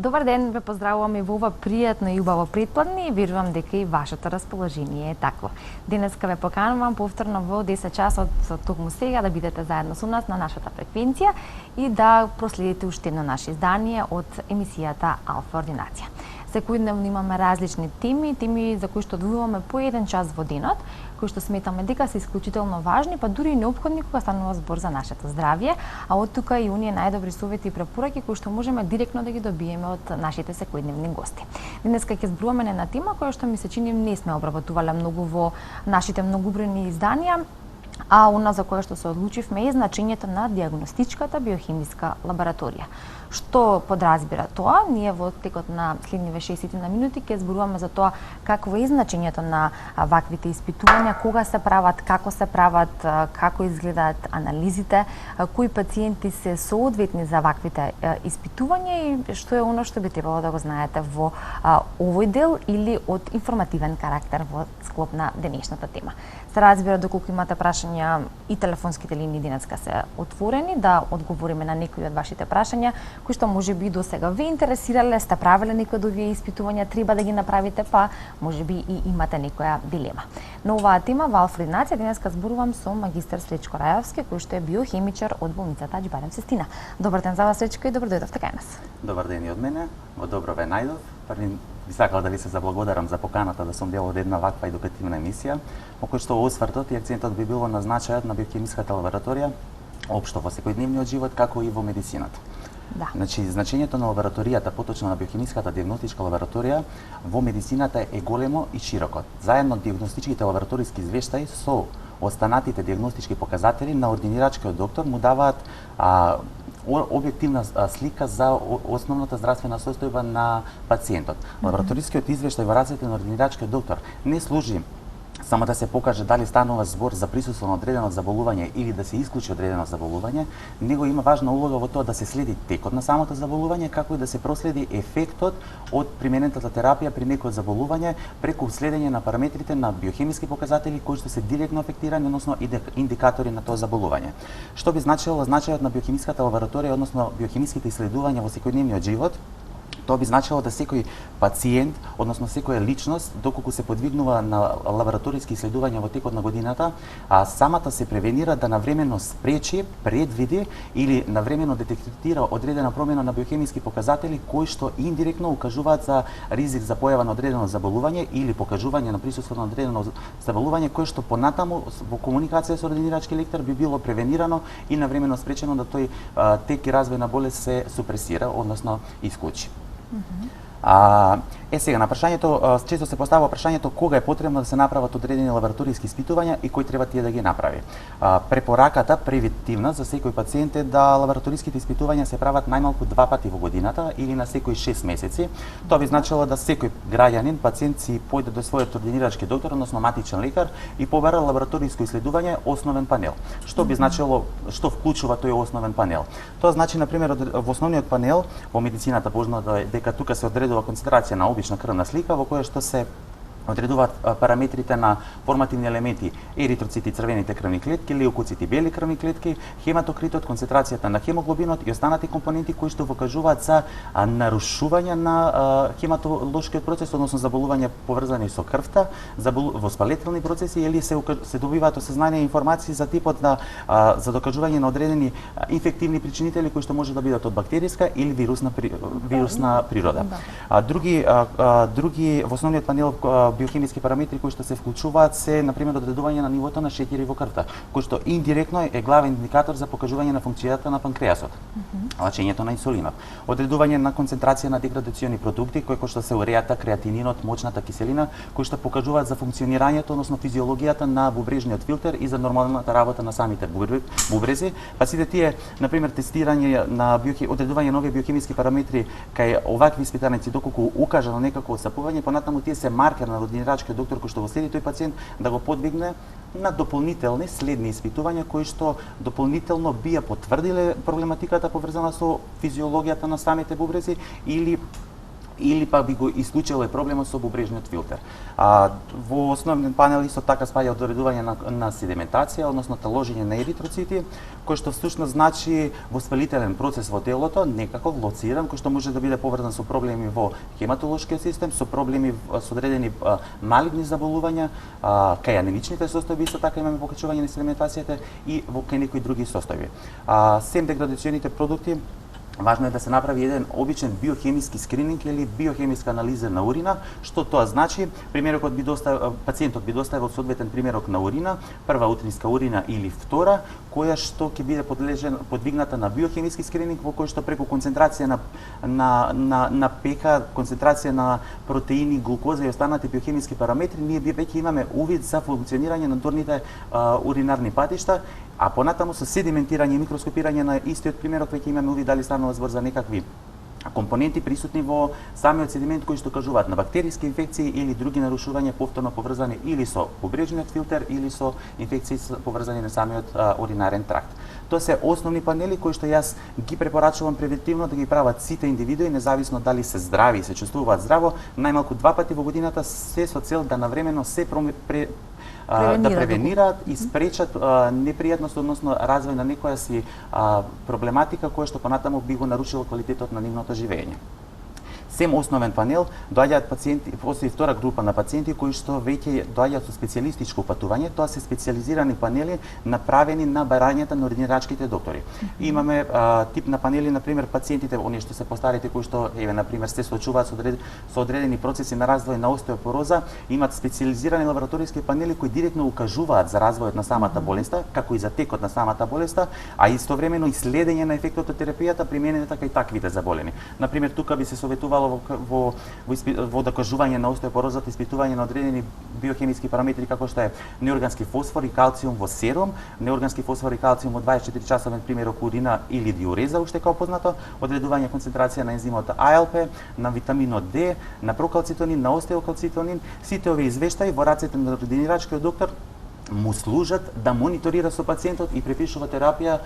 Добар ден, ве поздравувам и во ова пријатно и убаво предпладне и верувам дека и вашето расположение е такво. Денеска ве поканувам повторно во 10 часот токму сега да бидете заедно со нас на нашата фреквенција и да проследите уште едно наше издание од емисијата Алфа Ординација. Секојдневно имаме различни теми за кои што одвојуваме по еден час во денот, кои што сметаме дека се исклучително важни, па дури и неопходни кога станува збор за нашето здравје, а од тука и оние најдобри совети и препораки кои што можеме директно да ги добиеме од нашите секојдневни гости. Денеска ќе зборуваме на една тема која што ми се чини не сме обработувале многу во нашите многубројни изданија, а она за кое што се одлучивме е значењето на дијагностичката биохемиска лабораторија. Што подразбира тоа? Ние во текот на следниве 60 минути ќе зборуваме за тоа какво е значењето на ваквите испитувања, кога се прават, како изгледаат анализите, кои пациенти се соодветни за ваквите испитувања и што е оно што би требало да го знаете во овој дел или од информативен карактер во склоп на денешната тема. Се разбира, доколку имате прашања и телефонските линии денеска се отворени, да одговориме на некои од вашите прашања, кои што можеби до сега ве интересирале, сте правеле некои од овие испитувања, треба да ги направите, па можеби и имате некоја дилема. На оваа тема во Алфа Ординација денеска зборувам со магистар Сречко Рајовски, кој што е биохемичар од болницата Аџи-Барем Сестина. Добар ден за вас, Сречко, и добро дојдовте кај нас. Добар ден и од мене, добро ве најдов. Први би сакал да ви се заблагодарам за поканата да сум дел од една ваква едукативна емисија, во кој што освртот и акцентот би било на значајот на биохемиската лабораторија општо во секојдневниот живот, како и во медицината. Да. Значи, значењето на лабораторијата, поточно на биохемиската дијагностичка лабораторија, во медицината е големо и широко. Заедно дијагностичките лабораториски извештаи со останатите дијагностички показатели на ординирачкиот доктор му даваат објективна слика за основната здравствена состојба на пациентот. Лабораторискиот извештај во рацете на ординирачкиот доктор не служи само да се покаже дали станува збор за присуство на одредено заболување или да се исклучи одредено заболување, него има важна улога во тоа да се следи текот на самото заболување, како и да се проследи ефектот од применетата терапија при некој заболување преку следење на параметрите на биохемиски показатели кои што се директно афектирани, односно индикатори на тоа заболување. Што би значило значајот на биохемиската лабораторија, односно биохемиските исследувања во секојдневниот живот? Тоа би значило да секој пациент, односно секоја личност, доколку се подвигнува на лабораториски исследувања во текот на годината, самата се превенира да навремено спречи, предвиди или навремено детектира одредена промена на биохемиски показатели кои што индиректно укажуваат за ризик за појава на одредено заболување или покажување на присуство на одредено заболување кое што понатаму во комуникација со ординирачки лекар би било превенирано и навремено спречено да тој тек и развој на болест се супресира, односно исклучи. Сега на прашањето, често се поставува прашањето кога е потребно да се направат одредени лабораториски испитувања и кој треба тие да ги направи. Препораката превентивна за секој пациент е да лабораториските испитувања се прават најмалку 2 пати во годината или на секои 6 месеци. Тоа би значило да секој граѓанин, пациент си појде до својот ординирачки доктор, односно матичен лекар и побара лабораториско исследување основен панел. Што би значило, што вклучува тој основен панел? Тоа значи, например, во основниот панел во медицината познато е дека тука се одредува концентрација на обична крвна слика во која што се одредуваат параметрите на формативни елементи еритроцити, црвените крвни клетки, леукоцити, бели крвни клетки, хематокритот, концентрацијата на хемоглобинот и останати компоненти кои што покажуваат за нарушување на хематолошкиот процес, односно заболувања поврзани со крвта, воспалителни процеси или се добиваат осознание информации за типот на за докажување на одредени инфективни причинители кои што може да бидат од бактериска или вирусна природа. Други во основниот панел биохемиски параметри кои што се вклучуваат се, например, одредување на нивото на шеќери во крвта, кој што индиректно е главен индикатор за покажување на функцијата на панкреасот, лачењето на инсулинот, одредување на концентрација на деградациони продукти кои што се уреата, креатининот, мочната киселина, кои што покажуваат за функционирањето, односно физиологијата на бубрежниот филтер и за нормалната работа на самите бубрези. Па сите тие, например, тестирање на одредување на овие биохемиски параметри кај овакви испитаници доколку укажа на некако отстапување, понатаму тие се маркер на ординирачкиот доктор кој што го следи тој пациент да го подвигне на дополнителни следни испитувања кои што дополнително би ја потврдиле проблематиката поврзана со физиологијата на самите бубрези или или пак би го исклучило проблемот со бубрежниот филтер. Во основен панел исто така спаѓа одредување на седиментација, односно таложење на еритроцити, кој што всушност значи воспалителен процес во телото, некако лоциран, кој што може да биде поврзан со проблеми во хематолошкиот систем, со проблеми со одредени малигни заболувања, кај анемичните состојби исто така имаме покачување на седиментацијата и во кај некои други состојби. Сем деградационите продукти, важно е да се направи еден обичен биохемиски скрининг или биохемиска анализа на урина. Што тоа значи? Примерокот пациентот би доставил соодветен примерок на урина, прва утринска урина или втора, која што ќе биде подвигната на биохемиски скрининг, во кој што преку концентрација на ПК, концентрација на протеини, глукоза и останати биохемиски параметри, ние веќе имаме увид за функционирање на дорните уринарни патишта, а понатаму со седиментирање и микроскопирање на истиот примерок веќе имаме увид дали станува збор за некакви компоненти присутни во самиот седимент кои што кажуваат на бактериски инфекции или други нарушувања повторно поврзани или со бубрежниот филтер или со инфекции поврзани на самиот уринарен тракт. Тоа се основни панели кои што јас ги препорачувам превентивно да ги прават сите индивидуи, независно дали се здрави и се чувствуваат здраво, најмалку 2 пати во годината, се со цел да навремено се да превенираат и спречат непријатност, односно развој на некоја си проблематика која што понатаму би го нарушило квалитетот на нивното живење. Сем основен панел доаѓаат пациенти, постои втора група на пациенти кои што веќе доаѓаат со специјалистичко патување, тоа се специјализирани панели направени на барањата на ординирачките доктори. Имаме тип на панели, например, пациентите, оние што се постарите кои што например се соочуваат со одредени процеси на развој на остеопороза, имаат специјализирани лабораториски панели кои директно укажуваат за развојот на самата болеста, како и за текот на самата болеста, а истовремено и следење на ефектот од терапијата применета кај таквите заболени. Например, тука би се советувало во докажување на остеопорозата, испитување на одредени биохемиски параметри како што е неоргански фосфор и калциум во серум, неоргански фосфор и калциум во 24-часовен примерок урина или диуреза, уште како познато, одредување концентрација на ензимот ALP, на витаминот D, на прокалцитонин, на остеокалцитонин. Сите овие извештаи во рацете на ординирачкиот доктор му служат да мониторира со пациентот и препишува терапија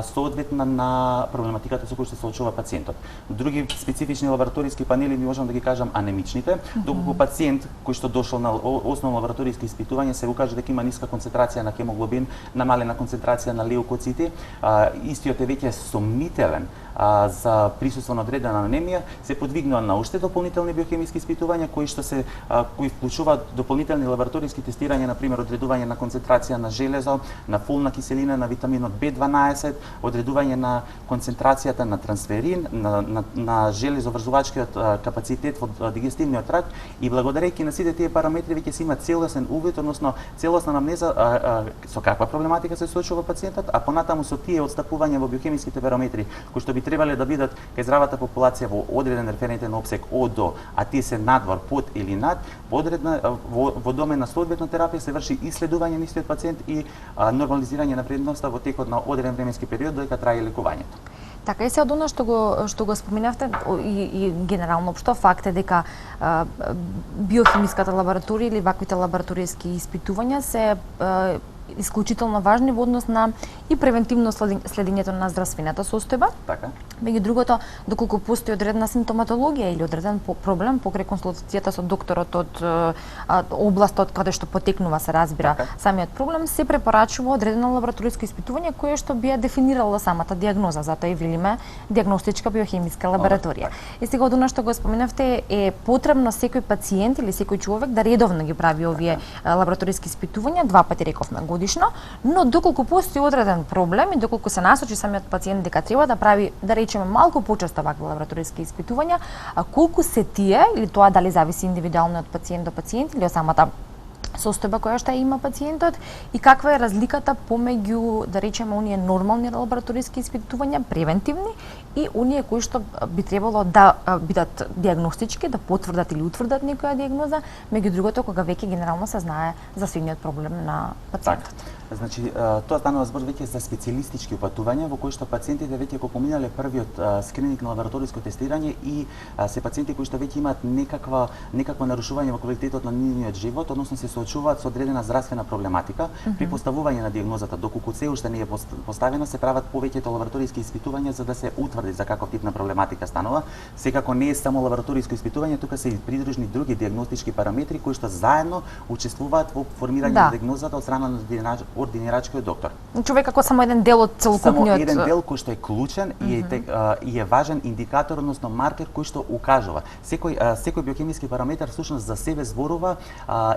соодветна на проблематиката со која се соочува пациентот. Други специфични лабораториски панели ми можам да ги кажам анемичните, доколку пациент кој што дошол на основно лабораториски испитување се укаже дека има ниска концентрација на хемоглобин, намалена концентрација на леукоцити, истиот е веќе сомнителен за присуство на одредена анемија, се подвигнува на уште дополнителни биохемиски испитувања кои вклучуваат дополнителни лабораториски тестирања, например одредување на концентрација на железо, на фолна киселина, на витаминот B12, одредување на концентрацијата на трансферин, на железоврзувачкиот капацитет во дигестивниот тракт, и благодарејќи на сите тие параметри веќе се има целосен увид, односно целосна анамнеза со каква проблематика се соочува пациентот, а понатаму со тие отстапувања во биохемиските параметри кои што би требале да бидат кај здравата популација во одреден референтен опсек од до, а тие се надвор, под или над, во домен на соодветна терапија се врши исследување на истиот пациент и нормализирање на вредноста во текот на одреден временски период додека трае лекувањето. Така и се од она што го споменавте и генерално општо факт е дека биохемиската лабораторија или ваквите лабораториски испитувања се исклучително важни во однос на и превентивно следењето на здравствената состојба. Така. Меѓу другото, доколку постои одредена симптоматологија или одреден проблем покрај консултацијата со докторот од областот каде што потекнува, се разбира, самиот проблем, се препорачува одредено лабораториско испитување кое што би ја дефинирало самата дијагноза, затоа и велиме дијагностичка биохемиска лабораторија. И сега од она што го споменавте, е потребно секој пациент или секој човек да редовно ги прави овие лабораториски испитувања, 2 пати рековме годишно, но доколку постои одреден проблем и доколку се насочи самиот пациент дека треба да прави, да речеме, малку почесто вакви лабораториски испитувања, а колку се тие, или тоа дали зависи индивидуално од пациент до пациент или од самата состојба која што има пациентот, и каква е разликата помеѓу, да речеме, оние нормални лабораториски испитувања, превентивни, и оние кои што би требало да бидат дијагностички, да потврдат или утврдат некоја дијагноза, меѓу другото кога веќе генерално се знае за сигниот проблем на пациентот. Значи, тоа станува збор веќе за специјалистички упатувања во кои што пациентите веќе го поминале првиот скрининг на лабораториско тестирање и се пациенти кои што веќе имаат некакво нарушување во квалитетот на нивниот живот, односно се соочуваат со одредена здравствена проблематика. При поставување на дијагнозата, доколку се уште не е поставена, се прават повеќето лабораториски испитувања за да се утврди потврди за каков тип на проблематика станува. Секако не е само лабораториско испитување, тука се и придружни други диагностички параметри кои што заедно учествуваат во формирање на диагнозата од страна на ординирачкиот доктор. Човек како само еден дел од целокупниот... Само еден дел кој што е клучен и е важен индикатор, односно маркер кој што укажува. Секој биохемиски параметар всушност за себе зборува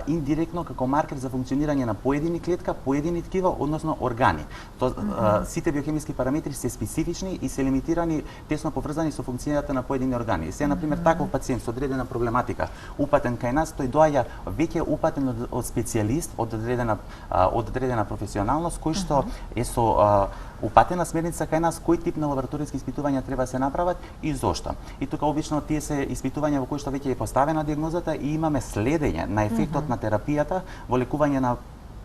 индиректно како маркер за функционирање на поедини клетка, поедини ткива, односно органи. Сите биохемиски параметри се специфични и се лимитирани, тесно поврзани со функцијата на поедини органи. Се на пример таков пациент со одредена проблематика, упатен кај нас, тој доаѓа веќе упатен од специјалист, од одредена професионалност кој што е со упатена смерница кај нас кој тип на лабораториски испитувања треба да се направат и зошто. И тука обично тие се испитувања во кои што веќе е поставена диагнозата и имаме следење на ефектот на терапијата во лекување на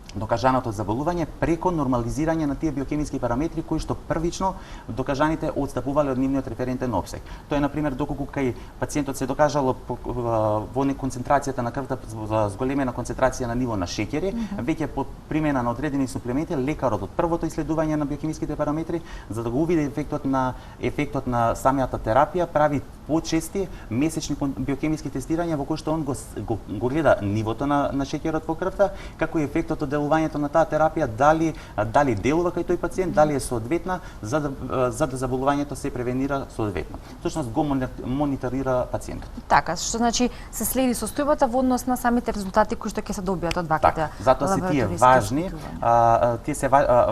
докажаното заболување преко нормализирање на тие биохемиски параметри кои што првично докажаните отстапувале од нивниот референтен опсег. Тоа е на пример доколку кај пациентот се докажало во концентрацијата на крвта зголемена концентрација на ниво на шеќери, веќе по примена на одредени суплементи лекарот од првото исследување на биохемиските параметри за да го увиди ефектот на самата терапија прави почести месечни биохемиски тестирања во кои што он го гледа нивото на шеќерот во крвта, како и ефектот од делувањето на таа терапија, дали делува кај тој пациент, дали е соодветна за да заболувањето се превенира соодветно. Всушност го мониторира пациентот. Така, што значи се следи состојбата во однос на самите резултати кои што ќе се добијат од ваквите. Така, затоа се тие важни,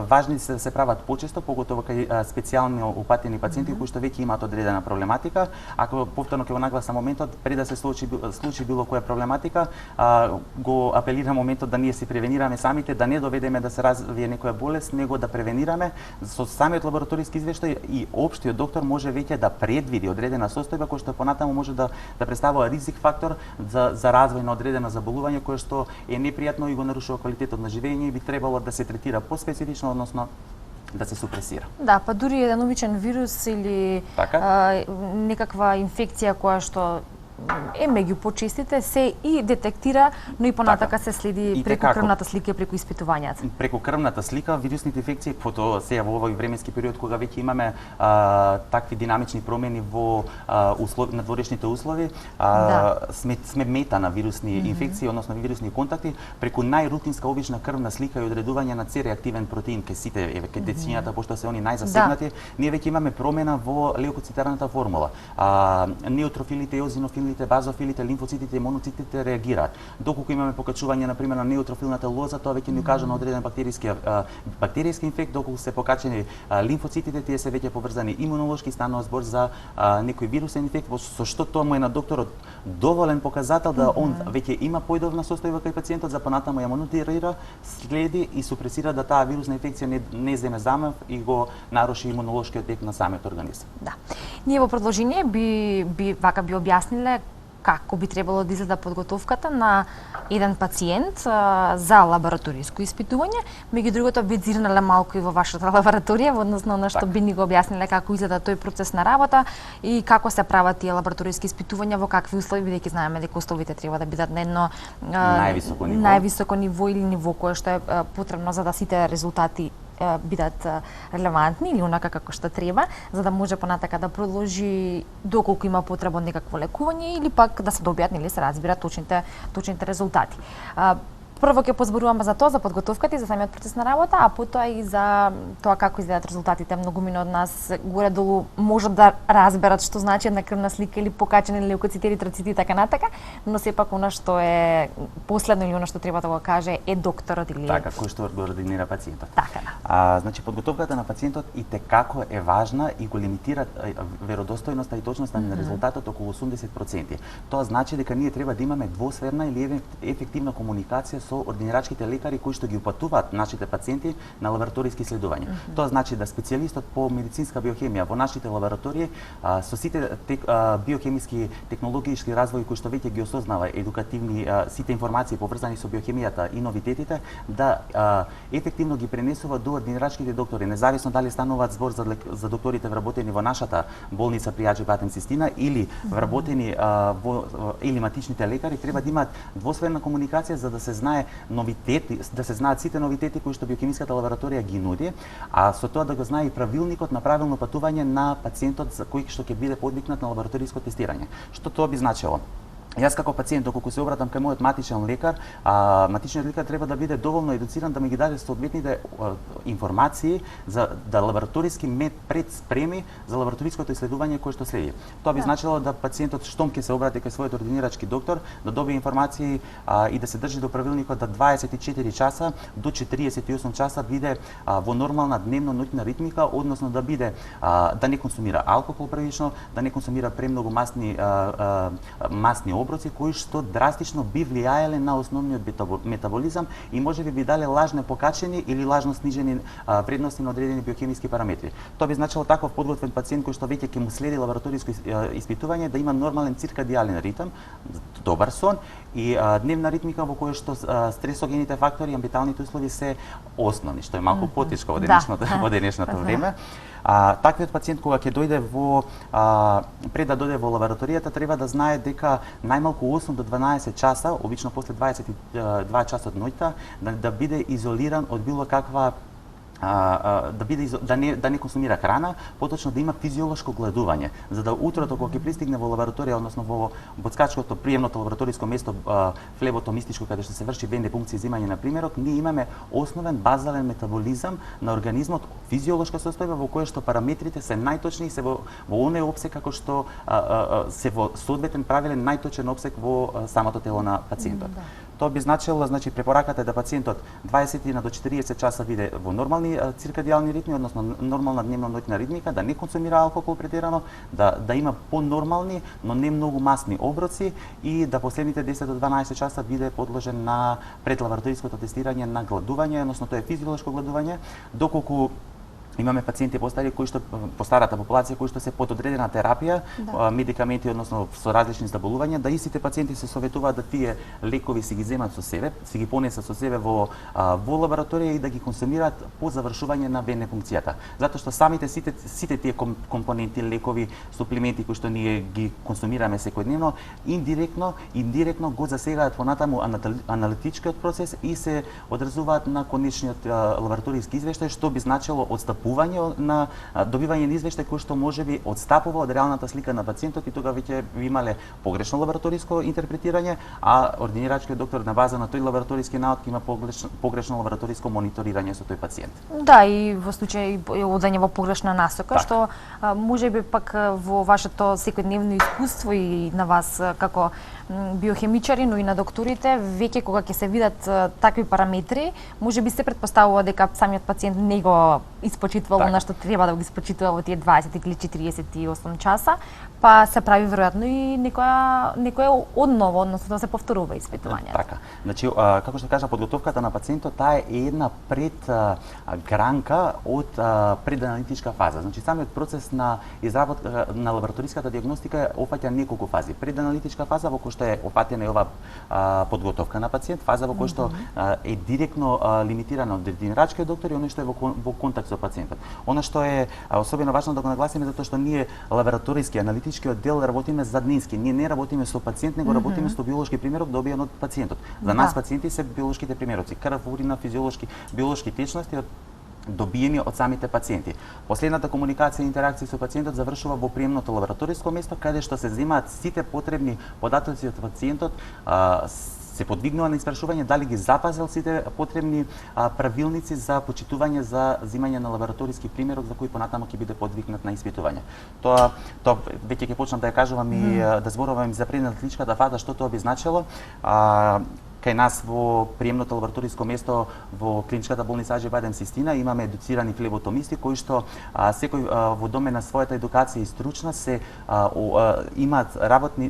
важни се прават почесто, поготово кај специјално упатени пациенти кои што веќе имаат одредена проблематика. Ако повторно ќе го нагласам моментот, пред да се случи било која проблематика, го апелирам моментот да ние се превенираме самите, да не доведеме да се развие некоја болест, него да превенираме. Со самиот лабораториски извештај и општиот доктор може веќе да предвиди одредена состојба која што понатаму може да представува ризик фактор за развој на одредено заболување кое што е непријатно и го нарушува квалитетот на живење и би требало да се третира поспецифично, односно да се супресира. Да, па дури еден обичен вирус или некаква инфекција која што е меѓу почестите се и детектира, но и понатака се следи преку крвната слика и преку испитувањата. Преку крвната слика вирусните инфекции, потоа сега во овој временски период кога веќе имаме такви динамични промени во надворешните услови, сме мета на вирусни инфекции, односно вирусни контакти, преку најрутинска обична крвна слика и одредување на С-реактивен протеин кај сите кај децињата, пошто се они најзасегнати, ние веќе имаме промена во леукоцитарната формула. Неутрофилите, еозинофилите, базофилите, лимфоцитите и моноцитите реагираат. Доколку имаме покачување на пример на неутрофилната лоза, тоа веќе ни укажа на одреден бактеријски инфект, доколку се покачени лимфоцитите, тие се веќе поврзани имунолошки, станува збор за некој вирусен инфект, со што тоа му е на докторот доволен показател да он веќе има појдовна состојба кај пациентот, за понатаму ја мониторира, следи и супресира да таа вирусна инфекција не земе замав и го наруши имунолошкиот тек на самиот организам. Да. Ние во продолжение би објасниле како би требало да изгледа подготовката на еден пациент за лабораториско испитување. Меѓу другото би зирнале малку и во вашата лабораторија, во однос на она што би ни го објасниле како изгледа тој процес на работа и како се прават тие лабораториски испитувања, во какви услови, бидејќи знаеме дека условите треба да бидат на едно највисоко ниво или ниво кое што е потребно за да сите резултати бидат релевантни или онака како што треба, за да може понатака да продолжи доколку има потреба од некакво лекување или пак да се добијат или се разбират точните резултати. Прво ќе позборуваме за тоа, за подготовката и за самиот процес на работа, а потоа и за тоа како изгледат резултатите. Многумина од нас горе-долу можат да разберат што значи една крвна слика или покачени леукоцити, еритроцити и така натака, но сепак она што е последно или она што треба да го каже е докторот или така кој што го ординира пациентот. Така да. Значи подготовката на пациентот итекако е важна и го лимитира веродостојноста и точноста на резултатот околу 80%. Тоа значи дека ние треба да имаме двосферна или ефективна комуникација со ординирачките лекари кои што ги упатуваат нашите пациенти на лабораториски исследувања. Тоа значи да специјалистот по медицинска биохемија во нашите лаборатории со сите биохемиски технологиски развои кои што веќе ги осознава едукативни сите информации поврзани со биохемијата и новитетите, да ефективно ги пренесува до ординирачките доктори, независно дали стануваат збор за докторите вработени во нашата болница при Аџи Батем Систина или вработени или матичните лекари, треба да имаат двосферна комуникација за да се знае знае новитети, да се знаат сите новитети кои што биохемиската лабораторија ги нуди, а со тоа да го знае и правилникот на правилно патување на пациентот за кој што ќе биде подвикнат на лабораториско тестирање. Што тоа би значило? Јас како пациент, доколку се обратам кај мојот матичен лекар, матичниот лекар треба да биде доволно едуциран да ми ги даде соодветните информации за да лабораториски ме предспреми за лабораториското исследување кое што следи. Тоа би значило да пациентот штом ќе се обрати кај својот ординирачки доктор, да добие информации и да се држи до правилникот да 24 часа до 48 часа биде во нормална дневно-ноќна ритмика, односно да биде да не консумира алкохол првично, да не консумира премногу масни оброци кои што драстично би влијаеле на основниот метаболизам и можеби би дале лажно покачени или лажно снижени вредности на одредени биохемиски параметри. Тоа би значило таков подготвен пациент кој што веќе ќе му следи лабораториско испитување да има нормален циркадијален ритм, добар сон и дневна ритмика во која што стресогените фактори и амбиенталните услови се основни, што е малку потешко во денешното време. Таквиот пациент кога ќе дојде пред да дојде во лабораторијата треба да знае дека најмалку 8 до 12 часа, обично после 22 часот ноќта, да биде изолиран од било каква да не консумира храна, поточно да има физиолошко гладување, за да утрото кога ќе пристигне во лабораторија, односно во боцкачкото приемното лабораториско место флеботомистичко каде што се врши венде пункција и земање на примерок, ние имаме основен базален метаболизам на организмот, физиолошка состојба во која што параметрите се најточни и се во оној опсек како што се во соодветен правилен најточен опсек во самото тело на пациентот. Тоа би значило, значи препораката е да пациентот 20 до 40 часа биде во нормални циркадијални ритми, односно нормална дневно-ноќна ритмика, да не консумира алкохол претерано, да има понормални, но не многу масни оброци и да последните 10 до 12 часа биде подложен на предлабораториското тестирање на гладување, односно тоа е физиолошко гладување, доколку имаме пациенти постари кои што по старата популација кои што се под одредена терапија, медикаменти односно со различни заболувања, да истите пациенти се советуваат да тие лекови си ги земат со себе, си ги понесат со себе во лабораторија и да ги консумираат по завршување на вене функцијата. Затоа што самите сите тие компоненти, лекови, суплементи кои што ние ги консумираме секојдневно, индиректно го засегаат понатаму аналитичкиот процес и се одразуваат на конечниот лабораториски извештај, што би значило на добивање на извештај кој што можеби одстапува од реалната слика на пациентот и тога веќе имале погрешно лабораториско интерпретирање, а ординирачкиот доктор на база на тој лабораториски наод има погрешно лабораториско мониторирање со тој пациент. Да, и во случај одење во погрешна насока, што можеби пак во вашето секојдневно искуство и на вас како биохемичари, но и на докторите, веќе кога ќе се видат такви параметри, можеби се претпоставува дека самиот пациент не го испочитувал она што треба да го испочитува во тие 20 или 48 часа, па се прави веројатно и некоја одново, односно да се повторува испитувањето. Така. Значи, како што кажа, подготовката на пациентот таа е една предгранка од преданалитичка фаза. Значи, самиот процес на изработка на лабораториската диагностика опфаќа неколку фази. Преданалитичка фаза во која што е опфатена и ова подготовка на пациент, фаза во која што е директно лимитирана од ординирачкиот доктор и оној што е во контакт со пациентот. Она што е особено важно да го нагласиме затоа што ние лабораториски аналитичкиот дел работиме заднински. Ние не работиме со пациент, него работиме со биолошки примерок добиен од пациентот. За нас пациенти се биолошките примероци, крв, урина, биолошки течности добиени од самите пациенти. Последната комуникација и интеракција со пациентот завршува во приемното лабораториско место каде што се земаат сите потребни податоци од пациентот, се подвигнува на испрашување дали ги запазил сите потребни правилници за почитување за земање на лабораториски примерок за кој понатаму ќе биде подвигнат на испитување. Тоа веќе ќе почнам да ја кажувам и да зборувам за преданалитичката фаза, што тоа би значило. Кај нас во приемното лабораториско место во клиничката болница Аџи Бадем Систина имаме едуцирани флеботомисти кои што секој во домен на својата едукација и стручна се имаат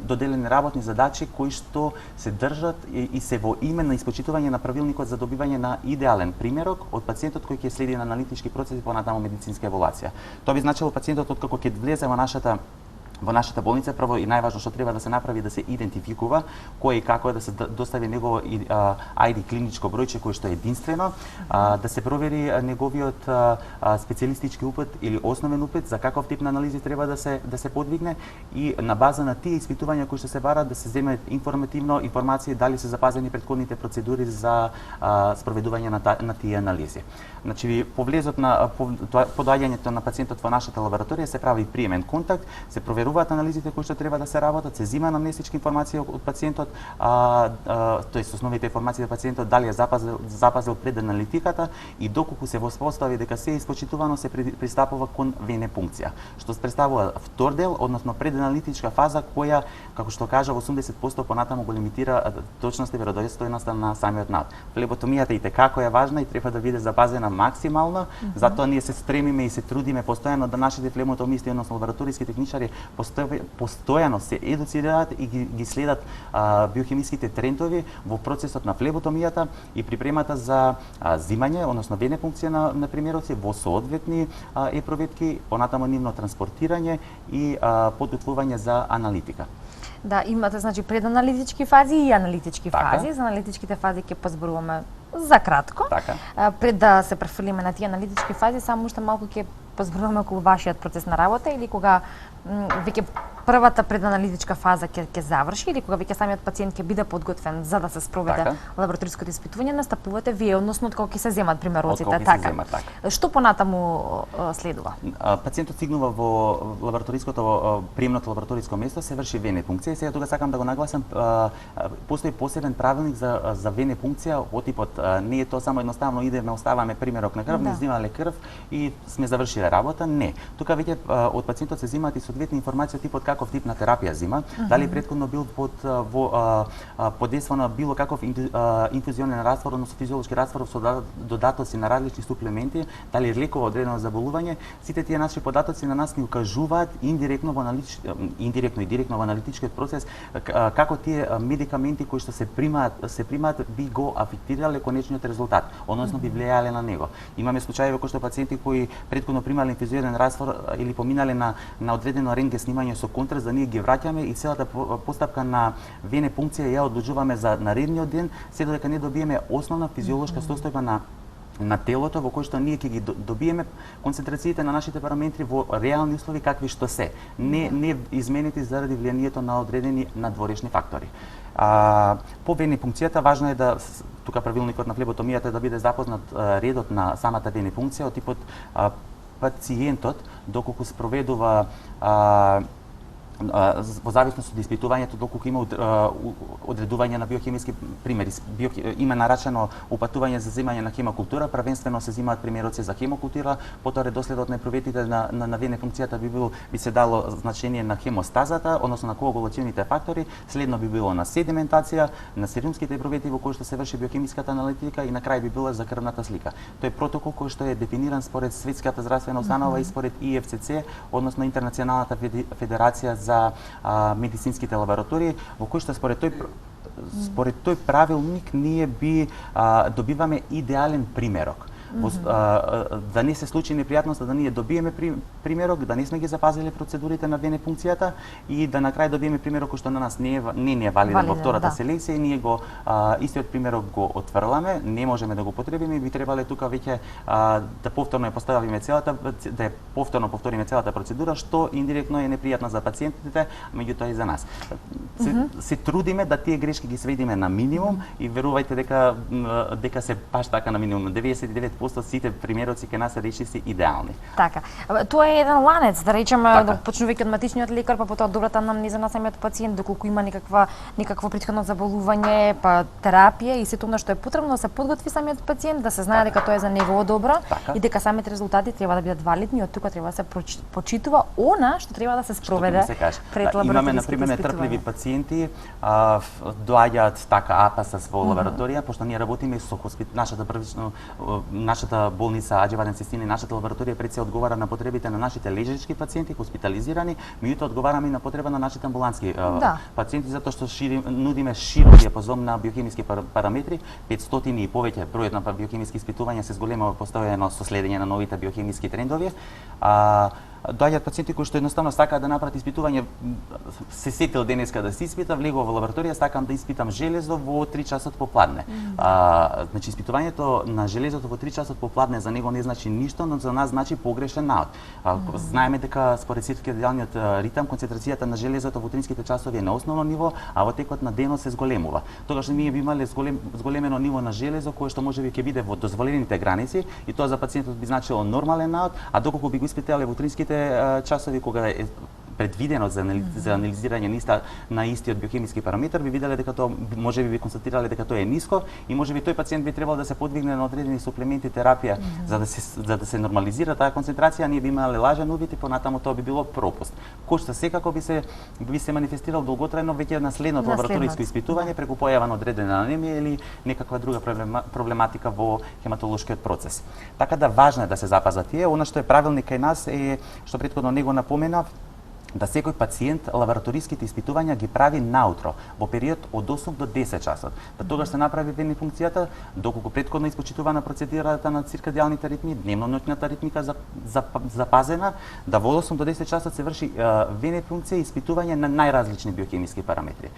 доделени работни задачи кои што се држат и се во име на испочитување на правилникот за добивање на идеален примерок од пациентот кој ќе следи на аналитички процеси понатаму медицинска еволуација. Тоа би значило пациентот откако ќе влезе во нашата во нашата болница прво и најважно што треба да се направи да се идентификува кој и како да се достави негово ID клиничко бројче кој што е единствено, да се провери неговиот специјалистички упат или основен упат за каков тип на анализи треба да се подвигне и на база на тие испитувања кои што се барат да се земе информации дали се запазени претходните процедури за спроведување на тие анализи. Значи, по влезот на подоаѓањето на пациентот во нашата лабораторија се прави приемен контакт, се проверуваат анализите кои што треба да се работат, се зема анамнестичка информација од пациентот, тоест основните информации за пациентот дали е запазил пред аналитиката и доколку се воспостави дека се е испочитувано се пристапува кон венепункција, што представува втор дел, односно преданалитичка фаза која, како што кажа, 80% понатаму го лимитира точноста и веродостојноста на самиот над. Флеботомијата и како е важна и треба да биде запазена максимално, затоа ние се стремиме и се трудиме постојано да нашите флеботомисти, односно лабораториски техничари, постојано се едуцираат и ги следат биохемиските трендови во процесот на флеботомијата и припремата за зимање, односно венепункција на примероци во соодветни епроветки, понатамо нивно транспортирање и подготвување за аналитика. Да, имате значи преданалитички фази и аналитички Така. фази. За аналитичките фази ќе позборуваме за кратко. Така. Пред да се префрлиме на тие аналитички фази, само уште малку ќе позборуваме околу вашиот процес на работа или кога веќе првата преданалитичка фаза ќе заврши или кога веќе самиот пациент ќе биде подготвен за да се спроведе Така. лабораториското испитување, настапувате вие, односно откога ќе се земат примероците, Откога ќе се земат, така. Што понатаму следува? Пациентот стигнува во лабораториското приемното лабораториско место, се врши венепункција и сега тука сакам да го нагласам, постои посебен правилник за венепункција од типот не е тоа само едноставно идеме оставаме примерок на крв, не земале крв и сме завршиле работа, не. Тука веќе од пациентот се земаат и соодветни информации од типот каков тип на терапија зема, дали претходно бил подействано било каков инфузионен раствор, односно физиолошки раствор со додатоци на различни суплементи, дали лекува одредено заболување, сите тие наши податоци на нас ни укажуваат индиректно и директно во аналитичкиот процес како тие медикаменти кои што се примаат би го афектирале конечниот резултат, односно би влијале на него. Имаме случаи кои што пациенти кои претходно примале инфузионен раствор или поминале на одредено рентген снимање со контраст, да ние ги враќаме и целата постапка на венепункција ја одложуваме за наредниот ден, се додека не добиеме основна физиолошка состојба на телото во кој што ние ќе ги добиеме концентрациите на нашите параметри во реални услови какви што се, не изменети заради влијанието на одредени надворешни фактори. По венепункцијата важно е да тука правилникот на флеботомијата е да биде запознат редот на самата венепункција од типот пациентот доколку спроведува во зависност од испитувањето доколку има одредување на биохемиски примери, има нарачено упатување за земање на хемокултура, првенствено се земаат примероци за хемокултура, потоа редоследот на проветите на венефункцијата би се дало значение на хемостазата, односно на коагулационите фактори, следно би било на седиментација, на серумските провети во кои што се врши биохемиската аналитика и на крај би било за крвната слика. Тој е протокол кој што е дефиниран според Светската здравствена установа и според ИФЦЦ, односно Интернационалната федерација за медицинските лаборатории, во кој што според тој правилник ние би добиваме идеален примерок. Да не се случи непријатноста да ние добиеме примерок, да не сме ги запазиле процедурите на венепункцијата и да на крај добиеме примерок кој што на нас не е валиден во втората селекција и ние го истиот примерок го отфрламе, не можеме да го потребиме и би требале тука веќе да повторно ја поставиме повториме целата процедура, што индиректно е непријатно за пациентите, меѓутоа и за нас. Се трудиме да тие грешки ги сведиме на минимум и верувајте дека се баш така на минимум. 99% сите примероци кај нас се речиси идеални. Така. Тоа е еден ланец, да речеме, Така. почнувајќи од матичниот лекар, па потоа добрата анамнеза на самиот пациент, доколку има некакво претходно заболување, па терапија и сето она што е потребно да се подготви самиот пациент, да се знае дека тоа е за негово добро Така. и дека самите резултати треба да бидат валидни, од тука треба да се почитува она што треба да се спроведе пред лабораториските имаме например нетрпливи пациенти, доаѓаат така АПАС во лабораторија, пошто ние работиме со нашата болница Аџи Цестина и нашата лабораторија пред се одговара на потребите на нашите лежачки пациенти хоспитализирани, меѓутоа одговараме и на потреба на нашите амбулантски пациенти затоа што нудиме широк диапазон на биохемиски параметри, 500 и повеќе бројот на биохемиски испитувања се зголемува постојано со следење на новите биохемиски трендови. доаѓаат пациенти кои што едноставно сакаат да направат испитување, се сетил денеска да се испита, влегува во лабораторија, сакам да испитам железо во 3 часот попладне. Значи испитувањето на железото во 3 часот попладне за него не значи ништо, но за нас значи погрешен наод. Знаеме дека според циркадијалниот ритам концентрацијата на железото во утринските часови е на основно ниво, а во текот на денот се зголемува. Тогаш ние би имале зголемено ниво на железо кое што можеби ќе биде во дозволените граници и тоа за пациентот би значило нормален наод, а доколку би го испитале во утринските часови кога е предвидено за анализирање на истиот биохемиски параметар, би виделе дека тоа можеби би констатирале дека тоа е ниско и можеби тој пациент би требало да се подвигне на одредени суплементи терапија за да се нормализира таа концентрација, ние би имале лажен увид и понатаму тоа би било пропуст. Кој што секако би се манифестирал долготрајно веќе на следното лабораториско испитување преку појава на одредена анемија или некаква друга проблематика во хематолошкиот процес. Така да важно е да се запазат тие. Она што е правилник кај нас е што претходно него напоменав, да секој пациент лабораториските испитувања ги прави наутро во период од 8 до 10 часот. Да тогаш се направи вени функцијата, доколку претходно испочитувана процедурата на циркадијалните ритми, дневно-ноќната ритмика запазена, да во 8 до 10 часот се врши вени функција и испитување на најразлични биохемиски параметри.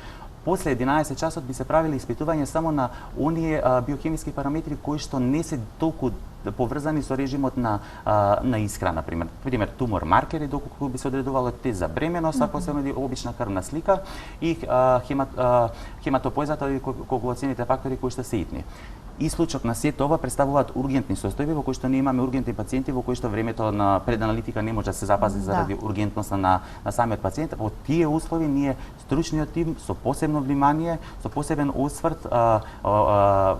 После 11 часот би се правили испитување само на оние биохемиски параметри кои што не се толку поврзани со режимот на исхрана, пример тумор маркери, доколку би се одредувало тест за бременост, ако се онади обична крвна слика и хематопоезата или коагулационите фактори кои што се итни. Исклучок на сето ова представуваат ургентни состојби во кои што ние имаме ургентни пациенти во кои што времето на преданалитика не може да се запази заради ургентноста на самиот пациент. Во тие услови ние стручниот тим со посебно внимание, со посебен осврт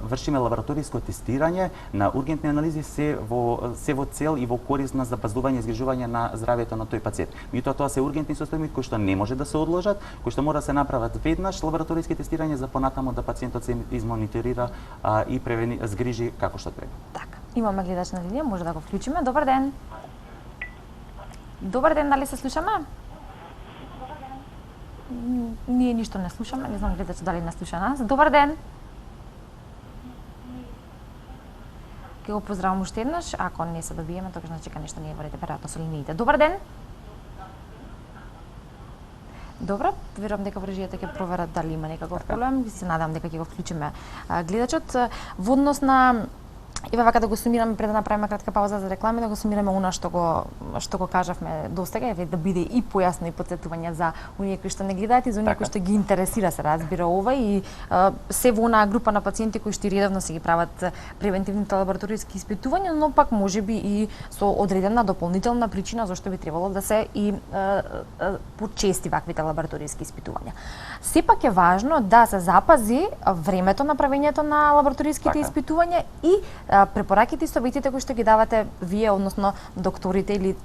вршиме лабораториско тестирање на ургентни анализи се во цел и во корист на запазување и изгрижување на здравјето на тој пациент. Меѓутоа тоа се ургентни состојби кои што не може да се одложат, кои што мора да се направат веднаш лабораториски тестирање за понатаму да пациентот се измониторира и згрижи како што треба. Така, имаме гледач на линија, може да го вклучиме. Добар ден. Добар ден, дали се слушаме? Ние ништо не слушаме, не знам гледач дали не слуша нас. Добар ден. Ке го поздравам уште еднаш, ако не се добиеме, тогаш значи дека нешто не е во ред, веројатно со линиите. Добар ден. Добро, верувам дека вржијата ќе проверат дали има некаков проблем. Се надам дека ќе го вклучиме гледачот. Во однос на Ева вака да го сумираме пред да направиме кратка пауза за реклами, да го сумираме она што го кажавме достега, еве да биде и појасно и потсетување за оние кои што не гледаат и за оние кои што ги интересира се разбира ова и се во онаа група на пациенти кои што редовно се ги прават превентивните лабораториски испитувања, но пак можеби и со одредена дополнителна причина зашто би требало да се и почести ваквите лабораториски испитувања. Сепак е важно да се запази времето на правењето на лабораториските испитувања и препораките и советите кои што ги давате вие, односно докторите или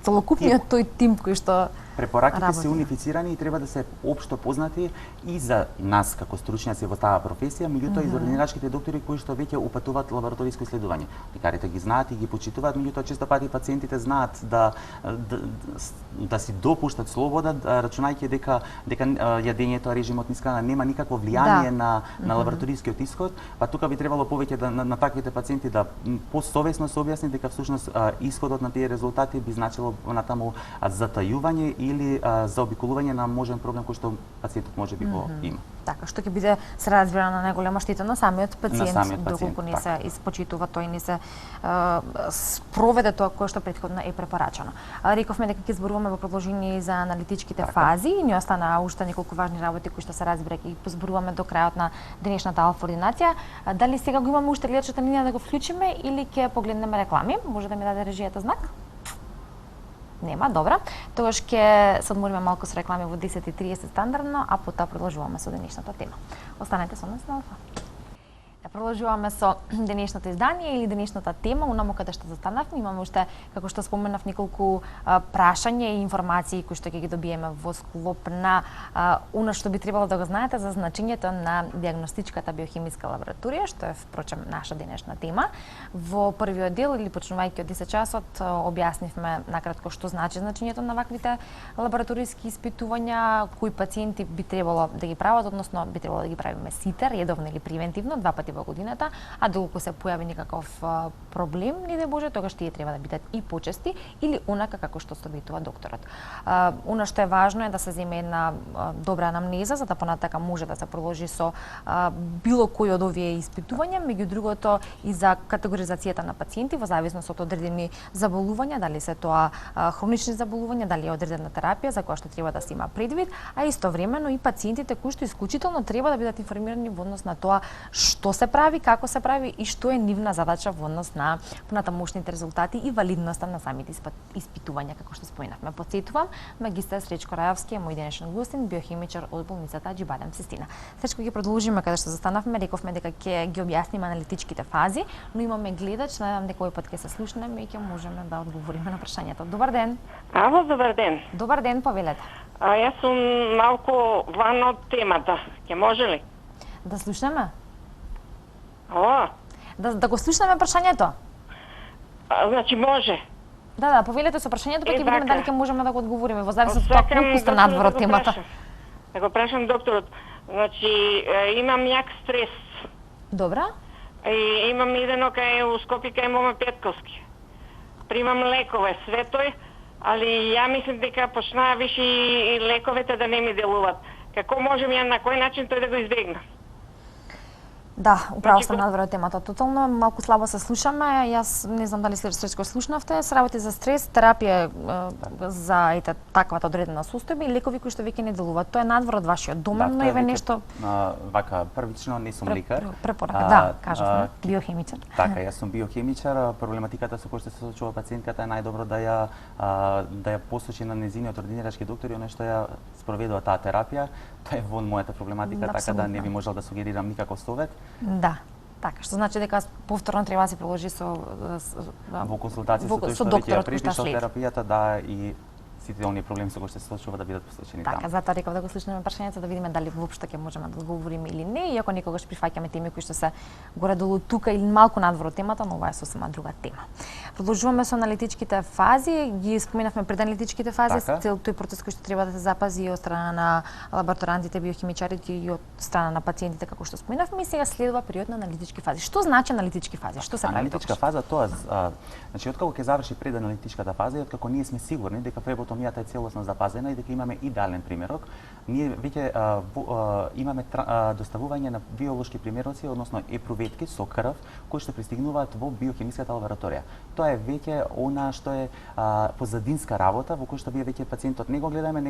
целокупниот тој тим кој што препораките се унифицирани и треба да се општо познати и за нас како стручњаци во таа професија, меѓутоа и за ординарачките доктори кои што веќе упатуваат лабораториско исследување. Лекарите ги знаат и ги почитуваат, меѓутоа често пати пациентите знаат да си допуштат слобода, рачунајќи дека јадењето, режимот на исхрана нема никакво влијание на лабораторискиот исход, па тука би требало повеќе на таквите пациенти да посовесно се објасни дека всушност исходот на тие резултати би значило натаму затајување или заобиколување на можен проблем кој што пациентот може би го има. Така, што ќе биде се разбира на најголема штета на самиот пациент, доколку не се испочитува тој, не се спроведе тоа кое што претходно е препорачано. Рековме дека ќе зборуваме во продолжение за аналитичките фази и ни остана уште неколку важни работи кои што се разбира ќе ги зборуваме до крајот на денешната алфа ординација. Дали сега го имаме уште гледачот на линија да го вклучиме или ќе погледнеме реклами? Може да ми даде режијата знак? Нема, добра. Тогаш ќе се одмориме малку со реклами во 10:30 стандардно, а потоа продолжуваме со денешната тема. Останете со нас на Алфа. Продолжуваме со денешното издание или денешната тема, онаму каде што застанавме. Имаме уште, како што споменав, неколку прашања и информации кои што ќе ги добиеме во склоп на она што би требало да го знаете за значењето на дијагностичката биохемиска лабораторија, што е впрочем наша денешна тема. Во првиот дел или почнувајќи од 10 часот објаснивме накратко што значи значењето на ваквите лабораториски испитувања, кои пациенти би требало да ги прават, односно би требало да ги правиме сите, редовно или превентивно, 2 пати во во годината, а доколку се појави некаков проблем, не дај Боже, тогаш тие треба да бидат и почести или онака како што советува докторот. Она што е важно е да се земе една добра анамнеза, за да понатака може да се продолжи со било кој од овие испитувања, меѓу другото и за категоризацијата на пациенти во зависност од одредени заболувања, дали се тоа хронични заболувања, дали е одредена терапија за која што треба да се има предвид, а истовремено и пациентите кои што исклучително треба да бидат информирани во однос на тоа што се прави, како се прави и што е нивна задача во однос на понатамошните резултати и валидноста на самите испитувања, како што споменавме. Потсетувам, магистар Сречко Рајовски е мој денешен гостин, биохимичар од болницата Аџибадем Систина. Сречко, ги продолжиме каде што застанавме, рековме дека ќе ги објасниме аналитичките фази, но имаме гледач, надевам дека овој пат ќе се слушнеме и ќе можеме да одговориме на прашањето. Добар ден. Ало, добар ден. Добар ден, повелете. Јас сум малку ван од темата. Ќе може ли? Да слушнеме? Ало? Да го слушнеме прашањето? Значи може. Да, повелете со прашањето, па ќе видиме така. дали ќе можеме да го одговориме во зависност од тоа колку сте надвор од темата. Да го прашам докторот. Значи, имам јак стрес. Добра. И имам идено кај ускопи кај Моме Петковски. Примам лекове, све тој, али ја мислам дека почнаа више и лековете да не ми делуваат. Како можем ја на кој начин тој да го избегнам? Да, управо сте надвор од темата. Тотално малку слабо се слушаме. Јас не знам дали Сречко слушнавте. Се работи за стрес, терапија за ете таквата одредена состојба и лекови кои што веќе не делуваат. Тоа е надвор од вашиот домен, но еве нешто вака првично не сум лекар. Препорака, да, кажавме, биохимичар. Така, јас сум биохимичар. Проблематиката со која што се соочува пациентката е најдобро да ја послуши на незиниот ординирачки доктор и она што ја спроведува таа терапија. Тоа е вон мојата проблематика, така да не би можел да сугерирам никаков совет. Да. Така, што значи дека повторно треба да се продолжи со во консултација со тој што веќе ја препишал терапијата, да, и сите оние проблеми со кои што се соочува да бидат посочени таму. Така, затоа реков да го слушнеме прашањето да видиме дали воопшто ќе можеме да одговориме или не, иако некогаш прифаќаме теми кои што се горе-долу тука или малку надвор од темата, но ова е сосема друга тема. Продолжуваме со аналитичките фази, ги споменавме пред аналитичките фази, така. Цел тој процес кој што треба да се запази од страна на лабораторантите, биохимичарите и од страна на пациентите како што споменавме, и сега следува период на аналитички фази. Што значи аналитички фази? Што се прави? Аналитичка фаза тоа значи откако ќе заврши преданалитичката фаза и откако ние сме сигурни дека флеботомијата е целосно запазена и дека имаме идеален примерок, ние веќе имаме доставување на биолошки примероци, односно епруветки со крв кои што пристигнуваат во биохемиската лабораторија. Тоа е веќе она што е позадинска работа во која што вие веќе пациентот не го гледаме,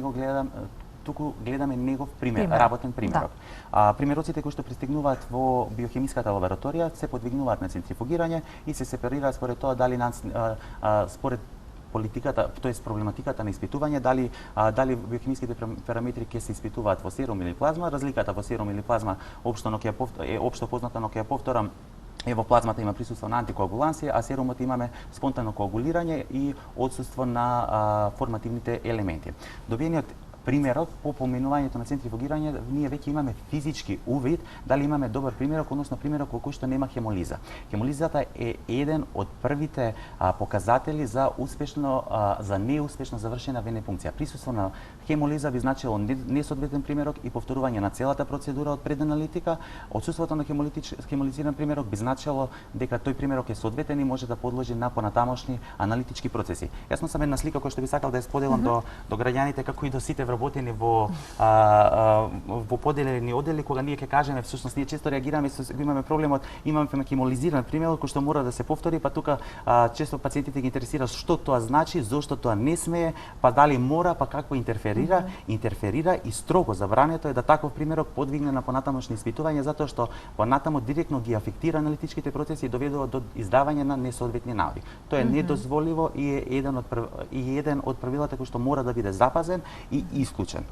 туку гледаме негов пример, работен примерок. Да. Примероците кои што пристигнуваат во биохемиската лабораторија се подвигнуваат на центрифугирање и се сепарираат според тоа дали според политиката, тоест проблематиката на испитување, дали биохемиските параметри ќе се испитуваат во серум или плазма. Разликата во серум или плазма е општо позната, но ќе ја повторам. Во плазмата има присуство на антикоагулансија, а серумот имаме спонтано коагулирање и отсуство на формативните елементи. Добиениот примерок по поминувањето на центрифугирање, ние веќе имаме физички увид дали имаме добар примерок, односно примерок во кој што нема хемолиза. Хемолизата е еден од првите показатели за неуспешно завршена венефункција. Присуство на хемолиза би значило несоодветен примерок и повторување на целата процедура од преданалитика. Отсуството на хемолизиран примерок би значило дека тој примерок е соодветен и може да подложи на понатамошни аналитички процеси. Јас сум една слика која што би сакал да ја споделам до граѓаните, како и до сите вработени во поделени одели, кога ние ќе кажеме, всушност ние често реагираме, имаме проблемот, имаме хемолизиран примерок кој што мора да се повтори, па тука често пациентите ги интересира што тоа значи, зошто тоа не смее, па дали мора, па како интерферира, и строго забрането е да таков примерок подвигне на понатамошни испитувања, затоа што понатамо директно ги афектира аналитичките процеси и доведува до издавање на несоодветни наоди. Тоа е недозволиво и е еден од правилата кој што мора да биде запазен и исклучен.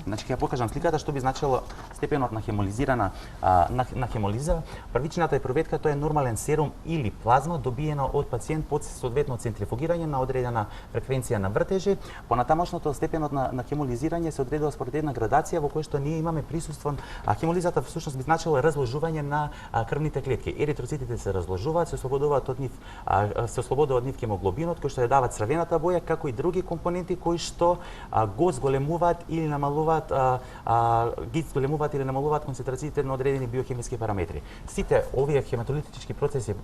Значи ќе ја покажам сликата што би значило степенот на хемолизирана на хемолиза. Првичната епруветка тоа е нормален серум или плазма добиена од пациент под соодветно центрифугирање на одредена фреквенција на вртежи. Понатамошното степенот на хемолизирање се одредува според една градација во која што ние имаме присуство. Хемолизата всушност би значило разложување на крвните клетки. Еритроцитите се разложуваат, се ослободуваат од нив хемоглобинот кој што ја дава црвената боја, како и други компоненти кои што го зголемуваат или намалуваат намалуваат ги зголемуваат или намалуваат концентрациите на одредени биохемиски параметри. Сите овие хематолитички процеси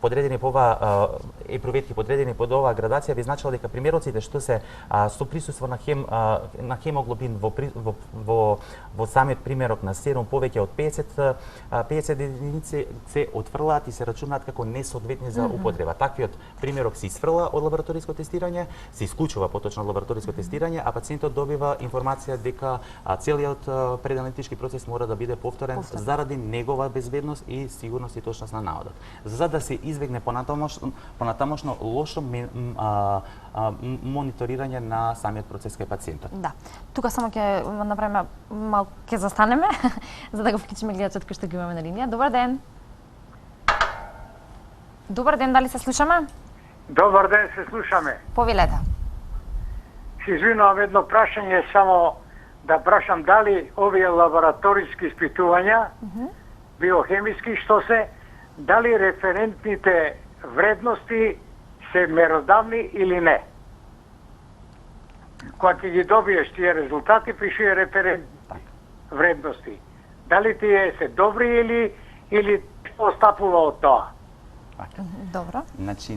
подредени по оваа епруветки, подредени под оваа градација би значило дека примероците што се со присуство на хемоглобин во самиот примерок на серум повеќе од 50 единици се отфрлаат и се рачунаат како несоодветни за употреба. Таквиот примерок се исфрла од лабораториско тестирање, се исклучува поточно од лабораториско тестирање, а пациентот добива информација дека целиот преданалитички процес мора да биде повторен заради негова безбедност и сигурност и точност на наводот. За да се избегне понатамошно лошо мониторирање на самиот процес кај пациентот. Да. Тука само ќе направиме малку ќе застанеме за да го вклучиме гледачот кој што ги имаме на линија. Добар ден. Добар ден, дали се слушаме? Добар ден, се слушаме. Повелете. Се извинувам, едно прашање само да прашам дали овие лабораториски испитувања, биохемиски што се, дали референтните вредности се меродавни или не. Кога ќе ги добиеш тие резултати, пишува референтни вредности. Дали тие се добри или постапува од тоа? Добро. Значи,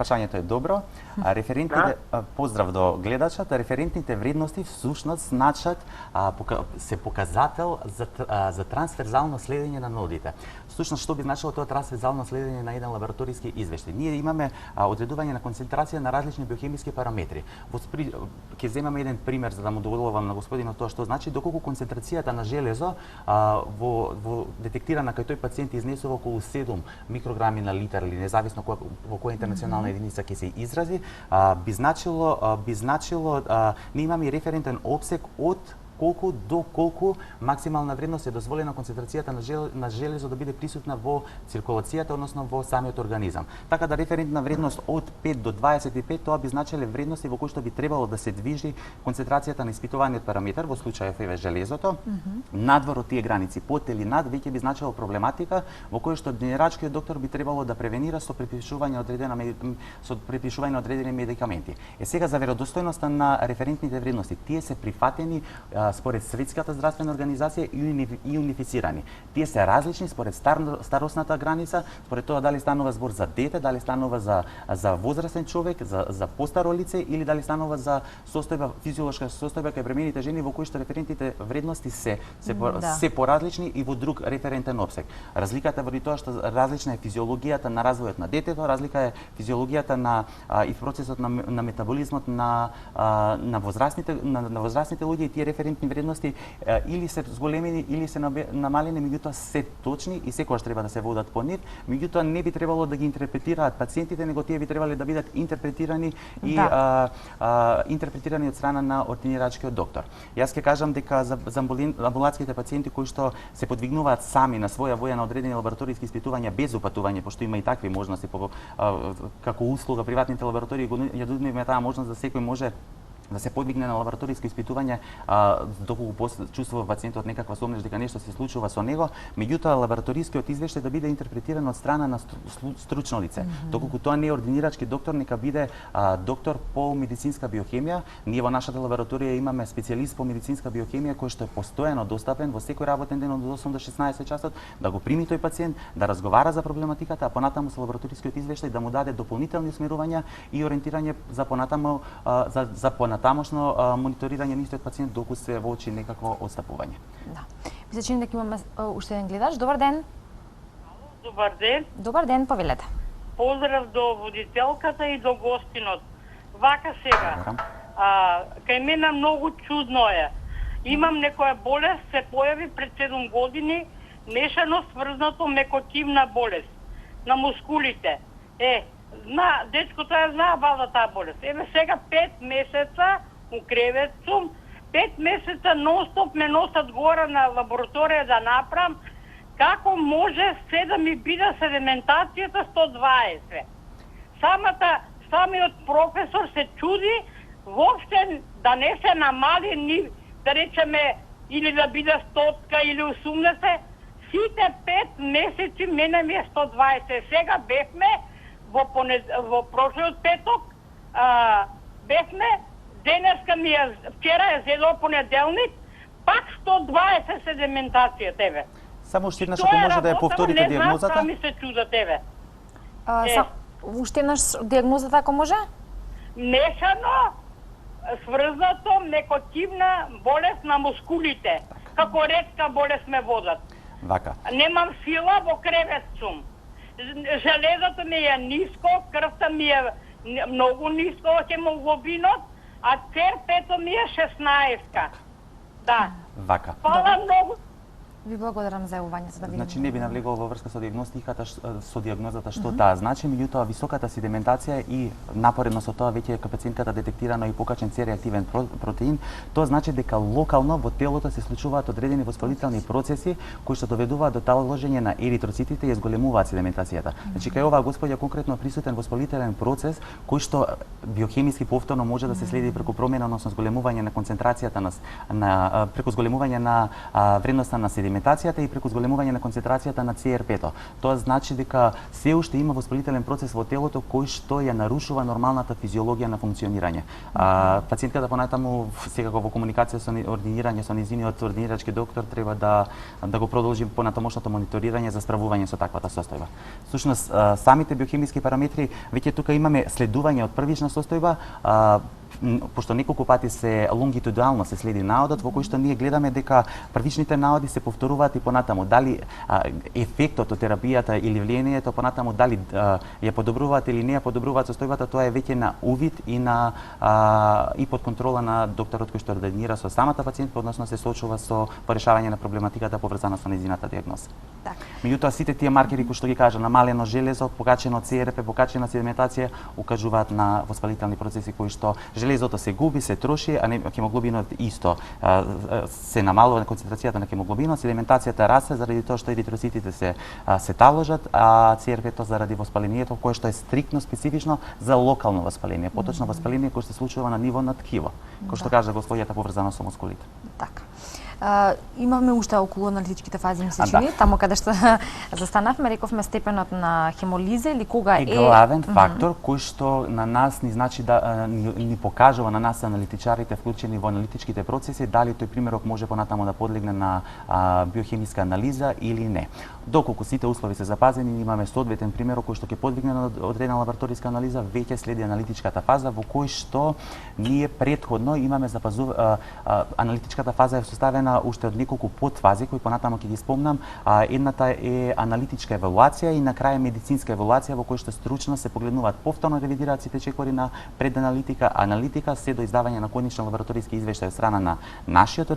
прашањето е добро. Референтните поздрав до гледачот, референтните вредности всушност значат се показател за трансферзално следење на нодите. Всушност што би значило тоа трансферзално следење на еден лабораториски извештај? Ние имаме одредување на концентрација на различни биохемиски параметри. Ќе земаме еден пример за да му доволувам на господинот тоа што значи доколку концентрацијата на железо во детектирана кај тој пациент изнесува околу 7 микрограми на литар или независно во која интернационална единица ќе се изрази, би значило ние имаме и референтен опсек од колку до колку максимална вредност е дозволена концентрацијата на железо да биде присутна во циркулацијата, односно во самиот организам. Така да референтна вредност од 5 до 25, тоа би значеле вредности во кои што би требало да се движи концентрацијата на испитуваниот параметар, во случајов еве железото. Надвор од тие граници, под или над, веќе би значило проблематика во која што генерачкиот доктор би требало да превенира со препишување на одредени медикаменти. Сега за веродостојноста на референтните вредности, тие се прифатени според Светската здравствена организација и унифицирани. Тие се различни според старосната граница, според тоа дали станува збор за дете, дали станува за возрастен човек, за постаро лице или дали станува за физиолошка состојба кај бремените жени во кои што референтните вредности се поразлични и во друг референтен опсек. Разликата во тоа што различна е физиологијата на развојот на детето, разлика е физиологијата и процесот на метаболизмот на возрастните луѓе и тие референтни вредности или се зголемени или се намалени, меѓутоа се точни и секогаш треба да се водат по нив, меѓутоа не би требало да ги интерпретираат пациентите, него тие би требале да бидат интерпретирани и интерпретирани од страна на ординирачкиот доктор. Јас ќе кажам дека за амбулатските пациенти кои што се подвигнуваат сами на своја воја на одредени лабораториски испитувања без упатување, пошто има и такви можности како услуга приватните лаборатории ја нудиме таа можност да секој може да се подвигне на лабораториско испитување доколку чувствува пациентот некаква сомнеш дека нешто се случува со него, меѓутоа лабораторискиот извештај да биде интерпретиран од страна на стручно лице. Доколку тоа не е ординирачки доктор, нека биде доктор по медицинска биохемија. Ние во нашата лабораторија имаме специјалист по медицинска биохемија кој што е постојано достапен во секој работен ден од 8 до 16 часот да го прими тој пациент, да разговара за проблематиката, а понатаму со лабораторискиот извештај да му даде дополнителни усмерувања и ориентирање за понатаму тамошно мониторирање на истиот пациент доколку се воочи некакво отстапување. Да. Ми се чини дека имаме уште еден гледач. Добар ден. Добар ден. Добар ден, повелете. Поздрав до водителката и до гостинот. Вака сега. Кај мене многу чудно е. Имам некоја болест, се појави пред 7 години, мешано сврзнато мекотивна болест на мускулите. Дечкото ја знае валда таа болест. Еве сега 5 месеца у кревет сум, 5 месеца нон-стоп ме носат гора на лабораторија да направам, како може се да ми биде седиментацијата 120. Самиот професор се чуди воопште да не се намали ни, да речеме, или да биде 100 или 80, сите 5 месеци мене ми е 120. Сега бевме во прошлиот петок, бевме денеска ми е, вчера е зело понеделник, пак 120 седиментација тебе. Само уште еднаш ако може да ја повторите Не дијагнозата. знам, ми се чуда тебе. Уште еднаш дијагнозата ако може? Мешано, сврзато, некотивна болест на мускулите. Како ретка болест ме водат. Вака. Немам сила, во кревет сум. Железото ми е ниско, крвта ми е многу ниско, хемоглобинот, а ЦРП-то ми е 16-ка. Да. Вака. Фала многу. Ви благодарам за јавувањето, да видиме. Значи не би навлегол во врска со дијагностиката, со дијагнозата што таа значи, меѓутоа високата седиментација и напоредно со тоа веќе кај пациентката детектирано и покачен С-реактивен протеин, тоа значи дека локално во телото се случуваат одредени воспалителни процеси кои што доведуваат до таложење на еритроцитите и зголемуваат седиментацијата. Значи кај оваа господја конкретно присутен воспалителен процес кој што биохемиски повторно може да се следи преку промена, односно зголемување на концентрацијата преку зголемување на вредноста на седиментацијата и преку зголемување на концентрацијата на ЦРП-то. Тоа значи дека се уште има воспалителен процес во телото кој што ја нарушува нормалната физиологија на функционирање. Пациентката понатаму секако во комуникација со ординирање со нејзиниот ординирачки доктор треба да го продолжи понатамошното мониторирање за справување со таквата состојба. Всушност самите биохемиски параметри веќе тука имаме следување од првична состојба, пошто неколку пати се лонгитудинално се следи наодот, во кој што ние гледаме дека првичните наоди се повторуваат и понатаму. Дали ефектот од терапијата или влијанието понатаму, дали ја подобруваат или не ја подобруваат состојбата, тоа е веќе на увид и и под контрола на докторот кој што ординира со самата пациентка, односно се соочува со порешавање на проблематиката поврзана со нејзината дијагноза. Така. Меѓутоа сите тие маркери кои што ги кажа, намалено железо, покачено ЦРП, покачена седиментација, укажуваат на воспалителни процеси кои што железото се губи, се троши, а хемоглобинот исто се намалува, концентрацијата на хемоглобинот, седиментацијата расте заради тоа што еритроцитите се таложат, а ЦРП-то заради воспалението кое што е стриктно специфично за локално воспаление, поточно воспаление кое се случува на ниво на ткиво, кој што кажа господјата поврзано со мускулите. Така. Имаме уште околу аналитичките фази, ми се чини, таму каде што застанавме, рековме степенот на хемолиза или кога е главен фактор кој што на нас ни значи да ни покажува на нас аналитичарите вклучени во аналитичките процеси дали тој примерок може понатаму да подлегне на биохемиска анализа или не. Доколку сите услови се запазени, имаме соодветен примерок кој што ќе подлегне на одредена лабораториска анализа, веќе следи аналитичката фаза во кој што ние претходно имаме аналитичката фаза е составена уште од неколку подфази кои понатаму ќе ги спомнам. Едната е аналитичка евалуација и на крај медицинска евалуација во кој што стручно се погледнуваат повторно ревидираат сите чекори на аналитика се до издавање на конечен лабораториски извештај од страна на нашиот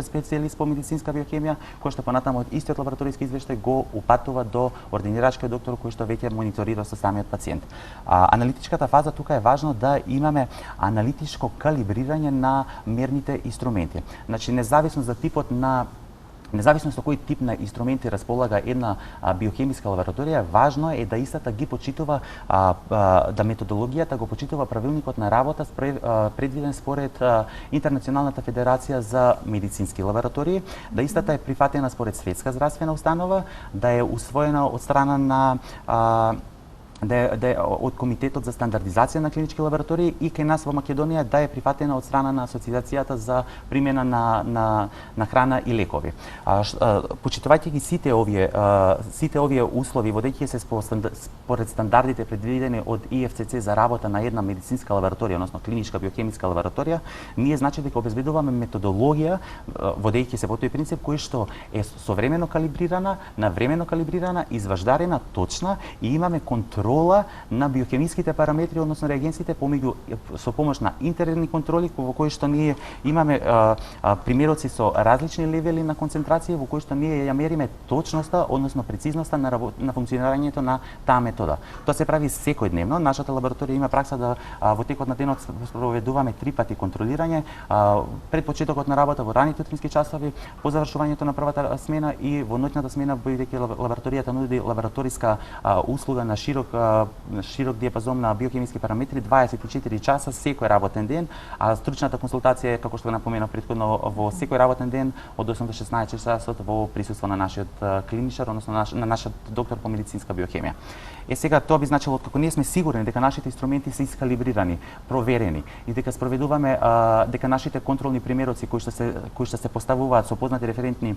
специјалист по медицинска биохемија, кој што понатаму од истиот лабораториски извештај го упатува до ординирачкиот доктор кој што веќе мониторира со самиот пациент. Аналитичката фаза тука е важно да имаме аналитичко калибрирање на мерните инструменти. Значи независно за типот на Независно со кој тип на инструменти располага една биохемиска лабораторија, важно е да истата ги почитува да методологијата го почитува правилникот на работа предвиден според Интернационалната федерација за медицински лаборатории, да истата е прифатена според Светска здравствена установа, да е усвоена од страна на од Комитетот за стандардизација на клинички лаборатории и кај нас во Македонија да е прифатена од страна на Асоциацијата за примена на храна и лекови. Почитувајќи ги сите овие услови, водејќи се според стандардите предвидени од ИФЦЦ за работа на една медицинска лабораторија, односно клиничка биохемиска лабораторија, ние значи дека обезбедуваме методологија, водејќи се во тој принцип кој што е современо калибрирана, навремено калибрирана, изваждарена, точна и имаме контрола на биохемиските параметри, односно реагенсите со помош на интерни контроли во кои што ние имаме примероци со различни левели на концентрација во кои што ние ја мериме точноста, односно прецизноста на функционирањето на таа метода. Тоа се прави секојдневно. Нашата лабораторија има пракса да во текот на денот спроведуваме 3 пати контролирање, пред почетокот на работа во раните утрински часови, по завршувањето на првата смена и во ноќната смена, бидејќи лабораторијата нуди лабораториска услуга на широк широк диапазон на биохемиски параметри, 24 часа секој работен ден, а стручната консултација е, како што го напоменав претходно, во секој работен ден од 8 до 16 часот во присуство на нашиот клиничар, односно на нашиот доктор по медицинска биохемија. Сега тоа би значило откако ние сме сигурни дека нашите инструменти се искалибрирани, проверени и дека спроведуваме дека нашите контролни примероци кои што се поставуваат со познати референтни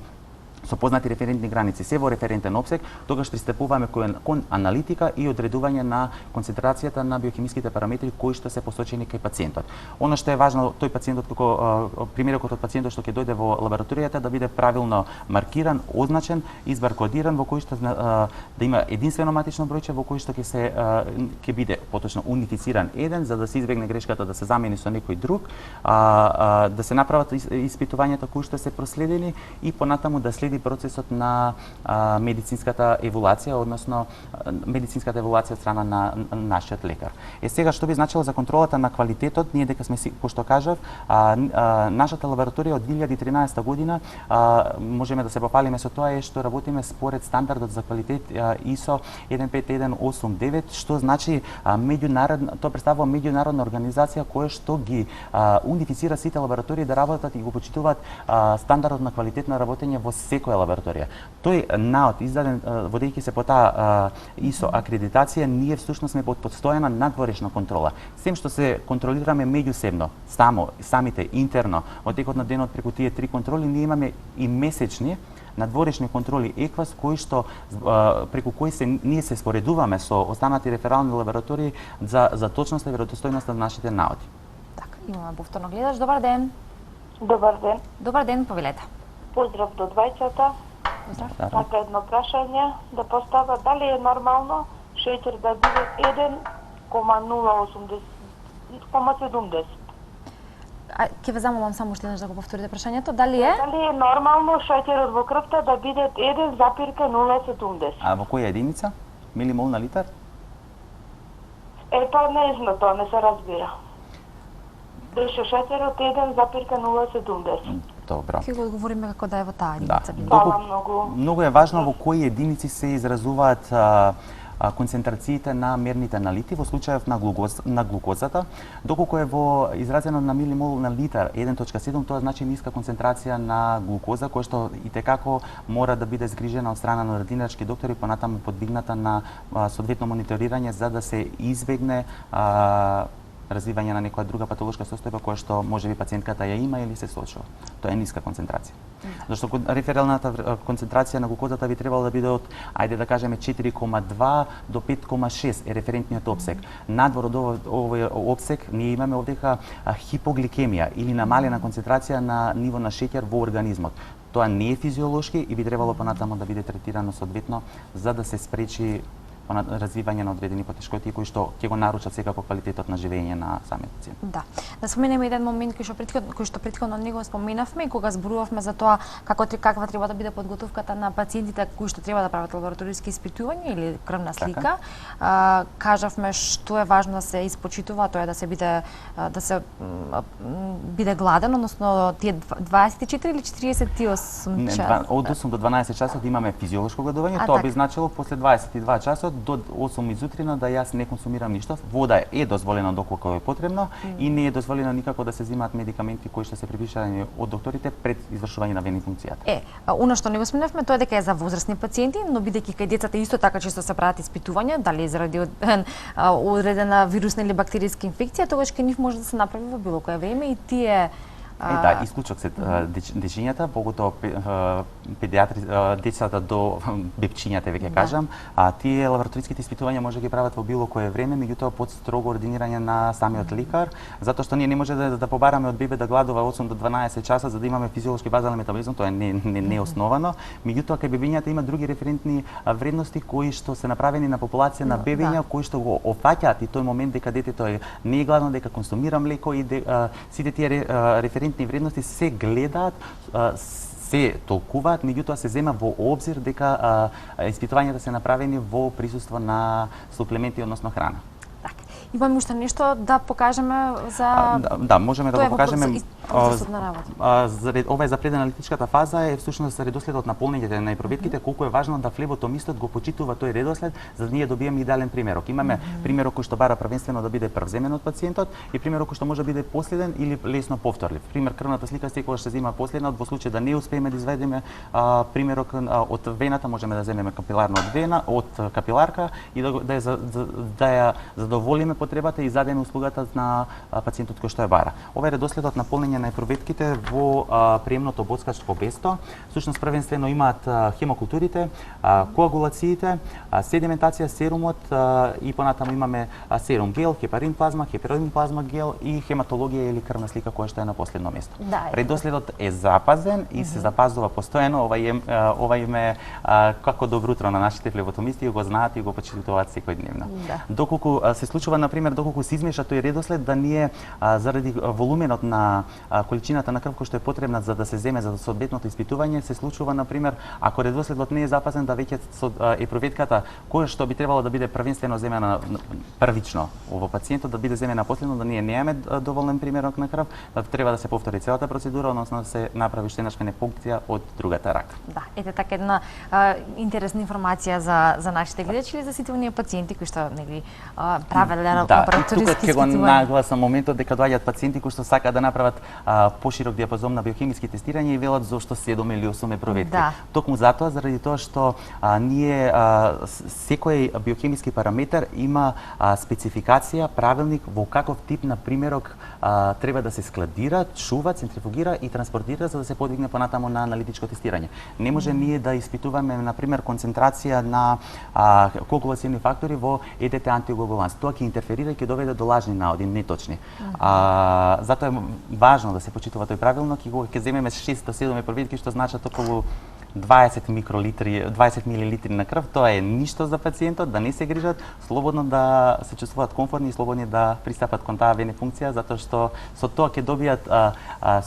граници, се во референтен опсег, тогаш пристапуваме кон аналитика и одредување на концентрацијата на биохемиските параметри кои што се посочени кај пациентот. Она што е важно, тој пациентот како примерокот од пациентот што ќе дојде во лабораторијата да биде правилно маркиран, означен, избаркодиран, во кој што да има единствено матично бројче во кој што ќе биде поточно унифициран еден за да се избегне грешката да се замени со некој друг, да се направат испитувањата кои што се проследени и понатаму да следи процесот на медицинската еволуација, односно медицинската еволуација од страна на нашиот лекар. Сега што би значило за контролата на квалитетот, ние дека сме, кој што кажав, нашата лабораторија од 2013 година можеме да се пофалиме со тоа е што работиме според стандардот за квалитет ISO 15189, што значи тоа представува меѓународна организација која што ги унифицира сите лаборатории да работат и го почитуваат стандардот на квалитет на работење во секоја лабораторија. Тој наод издаден водејќи се по таа ISO акредитација, ние всушност сме под постојана надворешна контрола. Сем што се контролираме меѓусебно, самите интерно, во текот на денот преку тие 3 контроли, ние имаме и месечни надворешни контроли ЕКВАС кои што преку кои ние се споредуваме со останати реферални лаборатории за точноста и веродостојноста на нашите наоди. Така, имаме повторно гледач. Добар ден. Добар ден. Добар ден, повелете. Поздрав до двајцата. Поздрав. Така едно прашање да постава, дали е нормално шеќер да биде 1,070. Ќе ве замолам само уште еднаш да го повторите прашањето. Дали е? Дали е нормално шеќерот во крвта да биде 1,070? А во која единица? Милимол на литар? Тоа не знам, тоа не се разбира. Беше шеќерот 1,070. Добро. Ќе го одговориме како да е во таа единица. Фала многу. Многу е важно во кои единици се изразуваат концентрациите на мерните налити, во случајов на глукозата, доколку е во изразено на милимол на литар 1,7, тоа значи ниска концентрација на глукоза, која што итекако мора да биде згрижена од страна на ординарски доктори, понатаму подвигната на соодветно мониторирање за да се избегне развивање на некоја друга патолошка состојба која што можеби пациентката ја има или се случува. Тоа е ниска концентрација. Зашто рефералната концентрација на глукозата би требало да биде од, ајде да кажеме, 4,2 до 5,6 е референтниот опсег. Надвор од овој опсег ние имаме овдека хипогликемија или намалена концентрација на ниво на шеќер во организмот. Тоа не е физиолошки и би требало понатаму да биде третирано соодветно за да се спречи развивање на одредени потешкоти кои што ќе го нарушат секако квалитетот на живење на самиот пациент. Да. Да споменеме еден момент кој што претходно не го споменавме, кога зборувавме за тоа каква треба да биде подготовката на пациентите кои што треба да прават лабораториски испитувања или крвна слика. Кажавме што е важно да се испочитува, тоа е да се биде гладен, односно тие 24 или 48 часа. Од 8 до 12 часот имаме физиолошко гладување, тоа би значило после 22 часот до 8 изутрина да јас не консумирам ништо. Вода е дозволена доколку е потребно и не е дозволено никако да се земаат медикаменти кои што се препишани од докторите пред извршување на вени функцијата. Она што не го споменавме тоа е дека е за возрастни пациенти, но бидејќи кај децата исто така често се прават испитувања, дали заради одредена вирусна или бактеријска инфекција, тогаш кај нив може да се направи во било кое време и тие Да, исклучок се дечињата, поготово педиатри, децата до бебчињата, веќе кажам, тие лабораториските испитувања може да ги прават во било кое време, меѓутоа под строго ординирање на самиот лекар, затоа што ние не може да побараме од бебе да гладува 8 до 12 часа за да имаме физиолошки базален метаболизам, тоа не е основано. Меѓутоа кај бебињата има други референтни вредности кои што се направени на популација на бебиња кои што го опфаќаат и тој момент дека детето не е гладно, дека консумира млеко и сите тие референтни вредности се гледаат, се толкуваат, меѓутоа се зема во обзир дека испитувањата се направени во присуство на суплементи, односно храна. Имаме уште нешто да покажеме за Да, можеме да Тоа е го покажеме. процесот на работа. Ова е за преданалитичката фаза, е всушност редоследот на полнењето на епроветките, колку е важно да флеботомистот го почитува тој редослед, за да ние добиеме идеален примерок. Имаме примерок кој што бара првенствено да биде првземен од пациентот и примерок кој што може да биде последен или лесно повторлив. Пример, крвната слика секогаш се зема последна, во случај да не успееме да изведеме примерок од вената, можеме да земеме капиларно од вена, од капиларка и да ја задоволиме потребата и задеме услугата на пациентот кој што ја бара. Ова е редоследот на полнење на епроветките во приемното боцкачко бесто. Всушност првенствено имаат хемокултурите, коагулациите, седиментација, серумот и понатаму имаме серум гел, хепарин плазма, хеперин плазма гел и хематологија или крвна слика која што е на последно место. Да, Редоследот е запазен и се запазува постојано. Ова им е како добро утро на нашите флеботомисти, го знаат и го почитуваат секојдневно. Да. Доколку се случува на пример доколку се измеша тој редослед да ние заради волуменот на количината на крв кој што е потребна за да се земе за соодветното испитување, се случува на пример ако редоследот не е запазен да веќе со епроветката која што би требало да биде првенствено земена првично во пациентот да биде земена последно, да ние немаме доволен примерок на крв, да треба да се повтори целата процедура, односно да се направи уште еднаш венепункција од другата рака. Да, ете така една интересна информација за нашите гледачи или за сите оние пациенти кои што нели правеле лабораториски тука ќе го испитувања. нагласам моментот дека доаѓаат пациенти кои што сакаат да направат поширок диапазон на биохемиски тестирања и велат зошто 7 или 8 епроветки. Да. Токму затоа, заради тоа што ние секој биохемиски параметар има спецификација, правилник во каков тип на примерок треба да се складира, чува, центрифугира и транспортира за да се подигне понатаму на аналитичко тестирање. Не може ние да испитуваме на пример концентрација на коагулациони фактори во ЕДТ антиоглобуланс. Тоа ќе интерферира и ќе доведе до лажни наоди, неточни. Затоа е важно да се почитува тој правилник и кога ќе земеме 6 до 7 епроветки што значат околу 20 микролитри, 20 милилитри на крв, тоа е ништо за пациентот, да не се грижат, слободно да се чувствуваат комфортни и слободни да пристапат кон таа венефункција, затоа што со тоа ќе добијат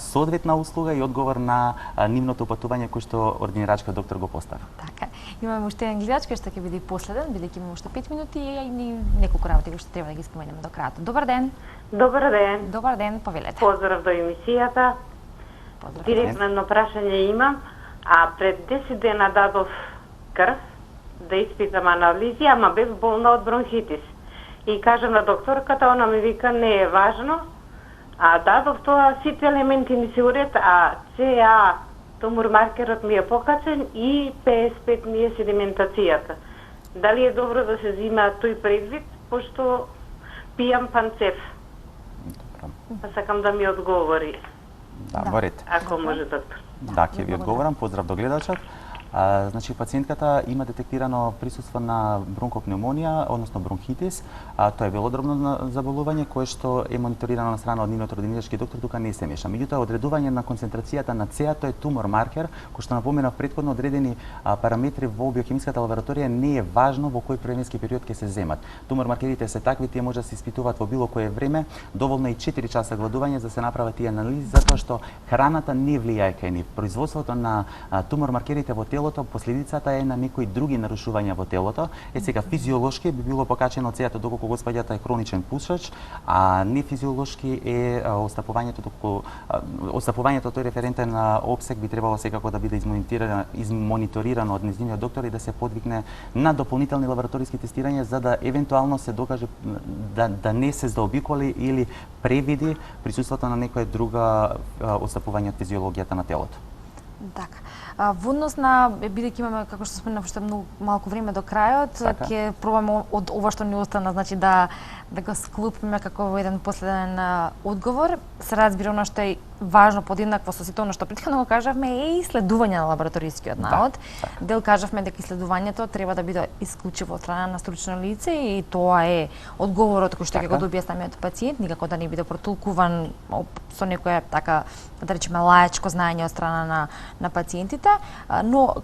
соодветна услуга и одговор на нивното патување кој што ординирачкиот доктор го постави. Така. Имаме уште еден гледач кој што ќе биде последен, бидејќи имаме уште 5 минути и неколку работи кои што треба да ги споменеме до крајот. Добар ден. Добар ден. Добар ден, повелете. Поздрав до емисијата. Поздрав. Директно едно прашање имам. Пред 10 дена дадов крв да испитам анализи, ама бев болна од бронхитис. И кажам на докторката, она ми вика не е важно. Дадов тоа сите елементи ми се уред, ЦА тумор маркерот ми е покачен и PS5 ми е седиментацијата. Дали е добро да се зима тој предвид, пошто пијам панцев? Па сакам да ми одговори. Да, во ред. Ако може, доктор. Да, ќе ви одговорам. Поздрав до гледачот. Значи, пациентката има детектирано присуство на бронкопнеумонија, односно бронхитис. Тоа е белодробно заболување кое што е мониторирано на страна од нивниот ординирачки доктор, тука не се меша. Меѓутоа, одредување на концентрацијата на ЦА, тоа е тумор маркер, кој што напоменав претходно одредени параметри во биохемиската лабораторија не е важно во кој временски период ќе се земат. Тумор маркерите се такви, тие може да се испитуваат во било кое време, доволно и 4 часа гладување за да се направат тие анализи, затоа што храната не влијае кај нив. Производството на тумор маркерите во телото, последицата е на некои други нарушувања во телото. Сега физиолошки би било покачено ЦА-то доколку господјата е хроничен пушач, а не физиолошки е остапувањето тој референтен опсек би требало секако да биде измониторирано од нејзиниот доктор и да се подвикне на дополнителни лабораториски тестирања за да евентуално се докаже да не се заобиколи или превиди присуството на некоја друга остапување од физиологијата на телото. Така. Во однос на, бидејќи имаме, како што споменав, уште многу малку време до крајот, ќе пробаме од ова што ни остана, значи да го склупиме како во еден последен одговор. Се разбира, она што е важно подеднакво со сите она што претходно го кажавме е исследување на лабораторискиот наод. Дел кажавме дека исследувањето треба да биде исклучиво од страна на стручно лице и тоа е одговорот кој што ќе го добие самиот пациент, никако да не биде протолкуван со некое така да речеме лаечко знаење од страна на пациентите, но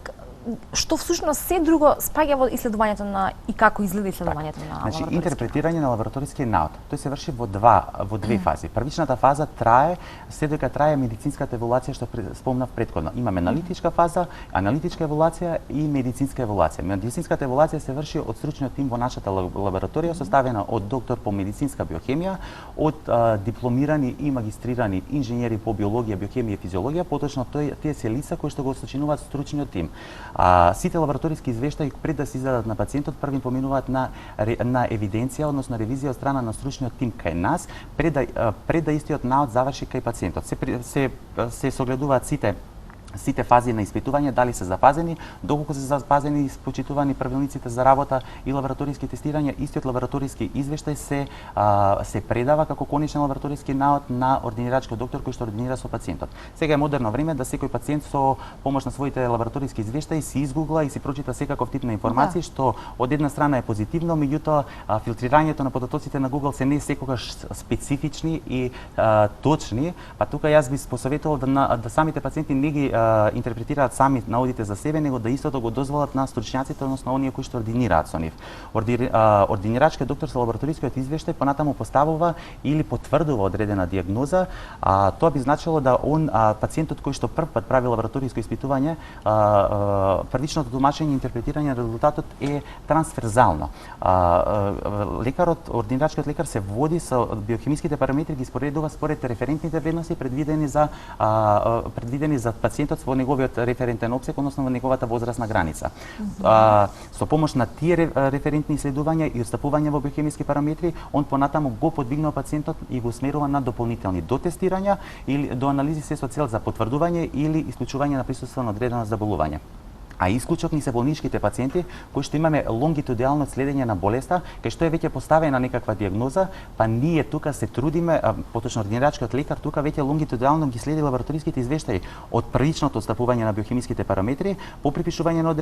што всушност се друго спаѓа во исследувањето на и како изгледа исследувањето на Значи, лабораториски? интерпретирање на лабораториски наод. Тој се врши во две фази. Првичната фаза трае се додека трае медицинската евалуација што спомнав претходно. Имаме аналитичка фаза, аналитичка евалуација и медицинска евалуација. Медицинската евалуација се врши од стручниот тим во нашата лабораторија, составена од доктор по медицинска биохемија, од дипломирани и магистрирани инженери по биологија, биохемија и физиологија, поточно тие се лица кои што го сочинуваат стручниот тим. Сите лабораториски извештаи пред да се издадат на пациентот први поминуваат на евиденција, односно ревизија од страна на стручниот тим кај нас, пред да истиот наод заврши кај пациентот. Се согледуваат сите фази на испитување, дали се запазени, доколку се запазени и испочитувани правилниците за работа и лабораториски тестирања, истиот лабораториски извештај се предава како конечен лабораториски наод на ординирачкиот доктор кој што ординира со пациентот. Сега е модерно време да секој пациент со помош на своите лабораториски извештаи си изгугла и си прочита секаков тип на информации, што од една страна е позитивно, меѓутоа филтрирањето на податоците на Google се не секогаш специфични и точни, па тука јас би посоветувал да самите пациенти не ги интерпретираат сами наодите за себе, него да истото го дозволат на стручњаците, односно оние кои што ординираат со нив. Ординирачкиот доктор со лабораторискиот извештај понатаму поставува или потврдува одредена дијагноза, тоа би значило да пациентот кој што прв пат прави лабораториско испитување, првичното тумачење и интерпретирање на резултатот е трансферзално. Ординирачкиот лекар се води со биохемиските параметри, ги споредува според референтните вредности предвидени за пациентот во неговиот референтен опсек, односно во неговата возрастна граница. Со помош на тие референтни исследувања и отстапување во биохемиски параметри, он понатаму го подвигнува пациентот и го усмерува на дополнителни дотестирања или до анализи се со цел за потврдување или исклучување на присуство на одредено заболување. А исклучок ни се болничките пациенти кои што имаме лонгитудинално следење на болеста, кај што е веќе поставена некаква дијагноза, па ние тука се трудиме, поточно ординирачкиот лекар тука веќе лонгитудинално ги следи лабораториските извештаи од првичното стапување на биохемиските параметри, по припишување на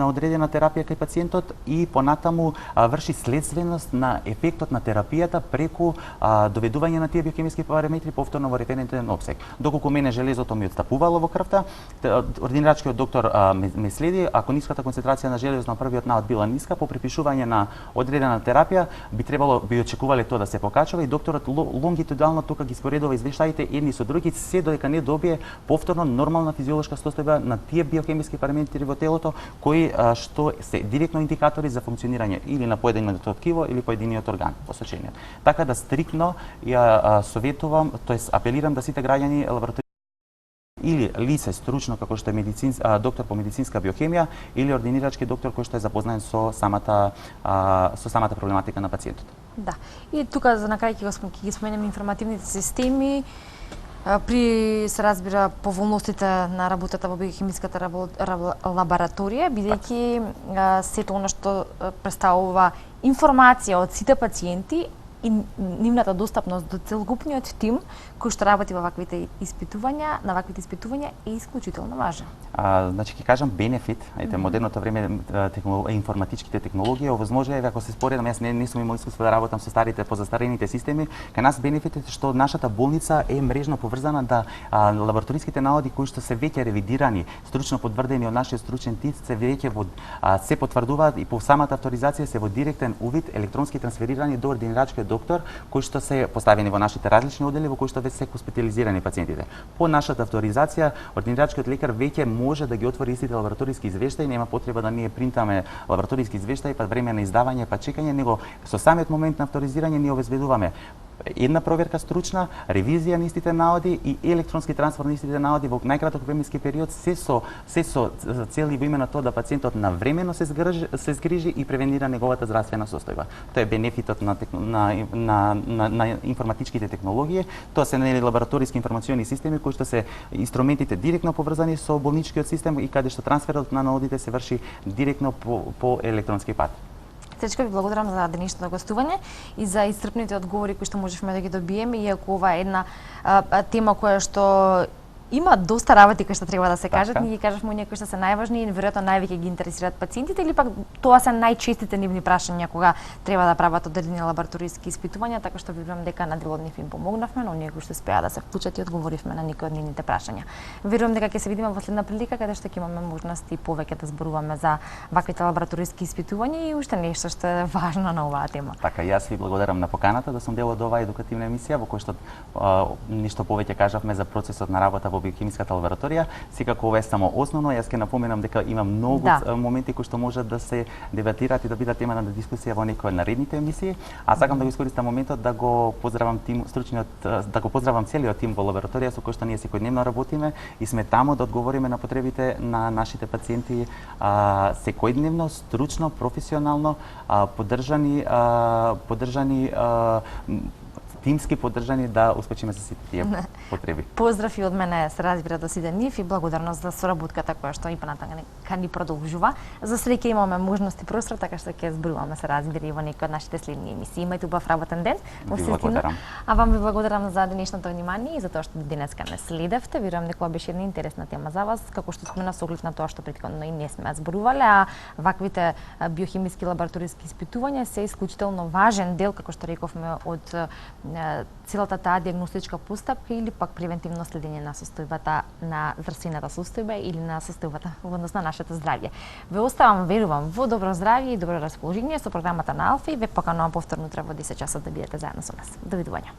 одредена терапија кај пациентот и понатаму врши следственост на ефектот на терапијата преку доведување на тие биохемиски параметри повторно во референтен опсек. Доколку мене железото ми отстапувало во крвта, ординирачкиот доктор ме следи, ако ниската концентрација на железо на првиот наод била ниска, по припишување на одредена терапија би очекувале тоа да се покачува и докторот лонгитудинално тука ги споредува извештаите едни со други, се додека не добие повторно нормална физиолошка состојба на тие биохемиски параметри во телото кои што се директно индикатори за функционирање или на поединото ткиво или поединиот орган во сечениот. Така да стриктно ја советувам, тоест апелирам да сите граѓани или лице стручно како што е доктор по медицинска биохемија или ординирачки доктор кој што е запознаен со самата проблематика на пациентот. Да. И тука за на крај ќе ги споменам информативните системи. При се разбира поволностите на работата во биохемиската лабораторија, бидејќи сето она што представува информација од сите пациенти и нивната достапност до целокупниот тим кој што работи во ваквите испитувања е исклучително важен. Значи ќе кажам бенефит, модерното време информатичките технологии овозможува, ако се споредам, јас не сум имал искуство да работам со старите позастарените системи, кај нас бенефитот е што нашата болница е мрежно поврзана да лабораториските наоди кои што се веќе ревидирани, стручно потврдени од нашиот стручен тим, се веќе се потврдуваат и по самата авторизација се во директен увид електронски трансферирани до ординирачкиот доктор кои што се поставени во нашите различни одели во кои што се хоспитализирани пациентите. По нашата авторизација ординирачкиот лекар веќе може да ги отвори истите лабораториски извештаи, нема потреба да ние принтаме лабораториски извештаи па време на издавање па чекање, него со самиот момент на авторизирање ние обезбедуваме една проверка стручна, ревизија на истите наоди и електронски трансфер на истите наоди во најкраток временски период, се со цел и во име на тоа да пациентот навремено се згрижи и превенира неговата здравствена состојба. Тоа е бенефитот на информатичките технологии. Тоа се лабораториски информациони системи кои што се инструментите директно поврзани со болничкиот систем и каде што трансферот на наодите се врши директно по електронски пат. Сечка, ви благодарам за денешното гостување и за исцрпните одговори кои што можевме да ги добиеме, иако ова е една тема која што Има доста работи кои што треба да се кажат, Така. ние ги кажавме оние кои што се најважни и веројатно највеќе ги интересираат пациентите или пак тоа се најчестите нивни прашања кога треба да прават одредени лабораториски испитувања, така што верувам дека на дел од нив им помогнавме, но оние кои што успеа да се вклучат и одговоривме на некои од нивните прашања. Верувам дека ќе се видиме во следна прилика каде што ќе имаме можности повеќе да зборуваме за ваквите лабораториски испитувања и уште нешто што е важно на оваа тема. Така, јас ви благодарам на поканата да сум дел од оваа едукативна емисија во која што нешто повеќе кажавме за процесот на работа во биохемиската лабораторија. Секако ова е само основно, јас ќе напоменам дека има многу моменти кои што можат да се дебатираат и да бидат тема на дискусија во некои од наредните емисии. А сакам да го искористам моментот да го поздравам да го поздравам целиот тим во лабораторија со кој што ние секојдневно работиме и сме таму да одговориме на потребите на нашите пациенти секојдневно, стручно, професионално, поддржани тимски поддржани да успечиме со сите тие потреби. Поздрав и од мене се разбира до сите нив и благодарност за соработката која што и понатака ни продолжува. За среќа имаме можност и простор, така што ќе зборуваме се разбира и во некои од нашите следни емисии. Имајте убав работен ден. А вам ви благодарам за денешното внимание и за тоа што денеска не следевте. Верувам дека ова беше една интересна тема за вас, како што спомена со оглед на тоа што претходно и не сме зборувале, а ваквите биохемиски лабораториски испитувања се исклучително важен дел, како што рековме, од целата таа диагностичка постапка или пак превентивно следење на состојбата на здравствената состојба или на состојбата во однос на нашето здравје. Ве оставам, верувам, во добро здравје и добро расположение со програмата на Алфа и ве поканувам повторно утре во 10 часот да бидете заедно со нас. Довидување.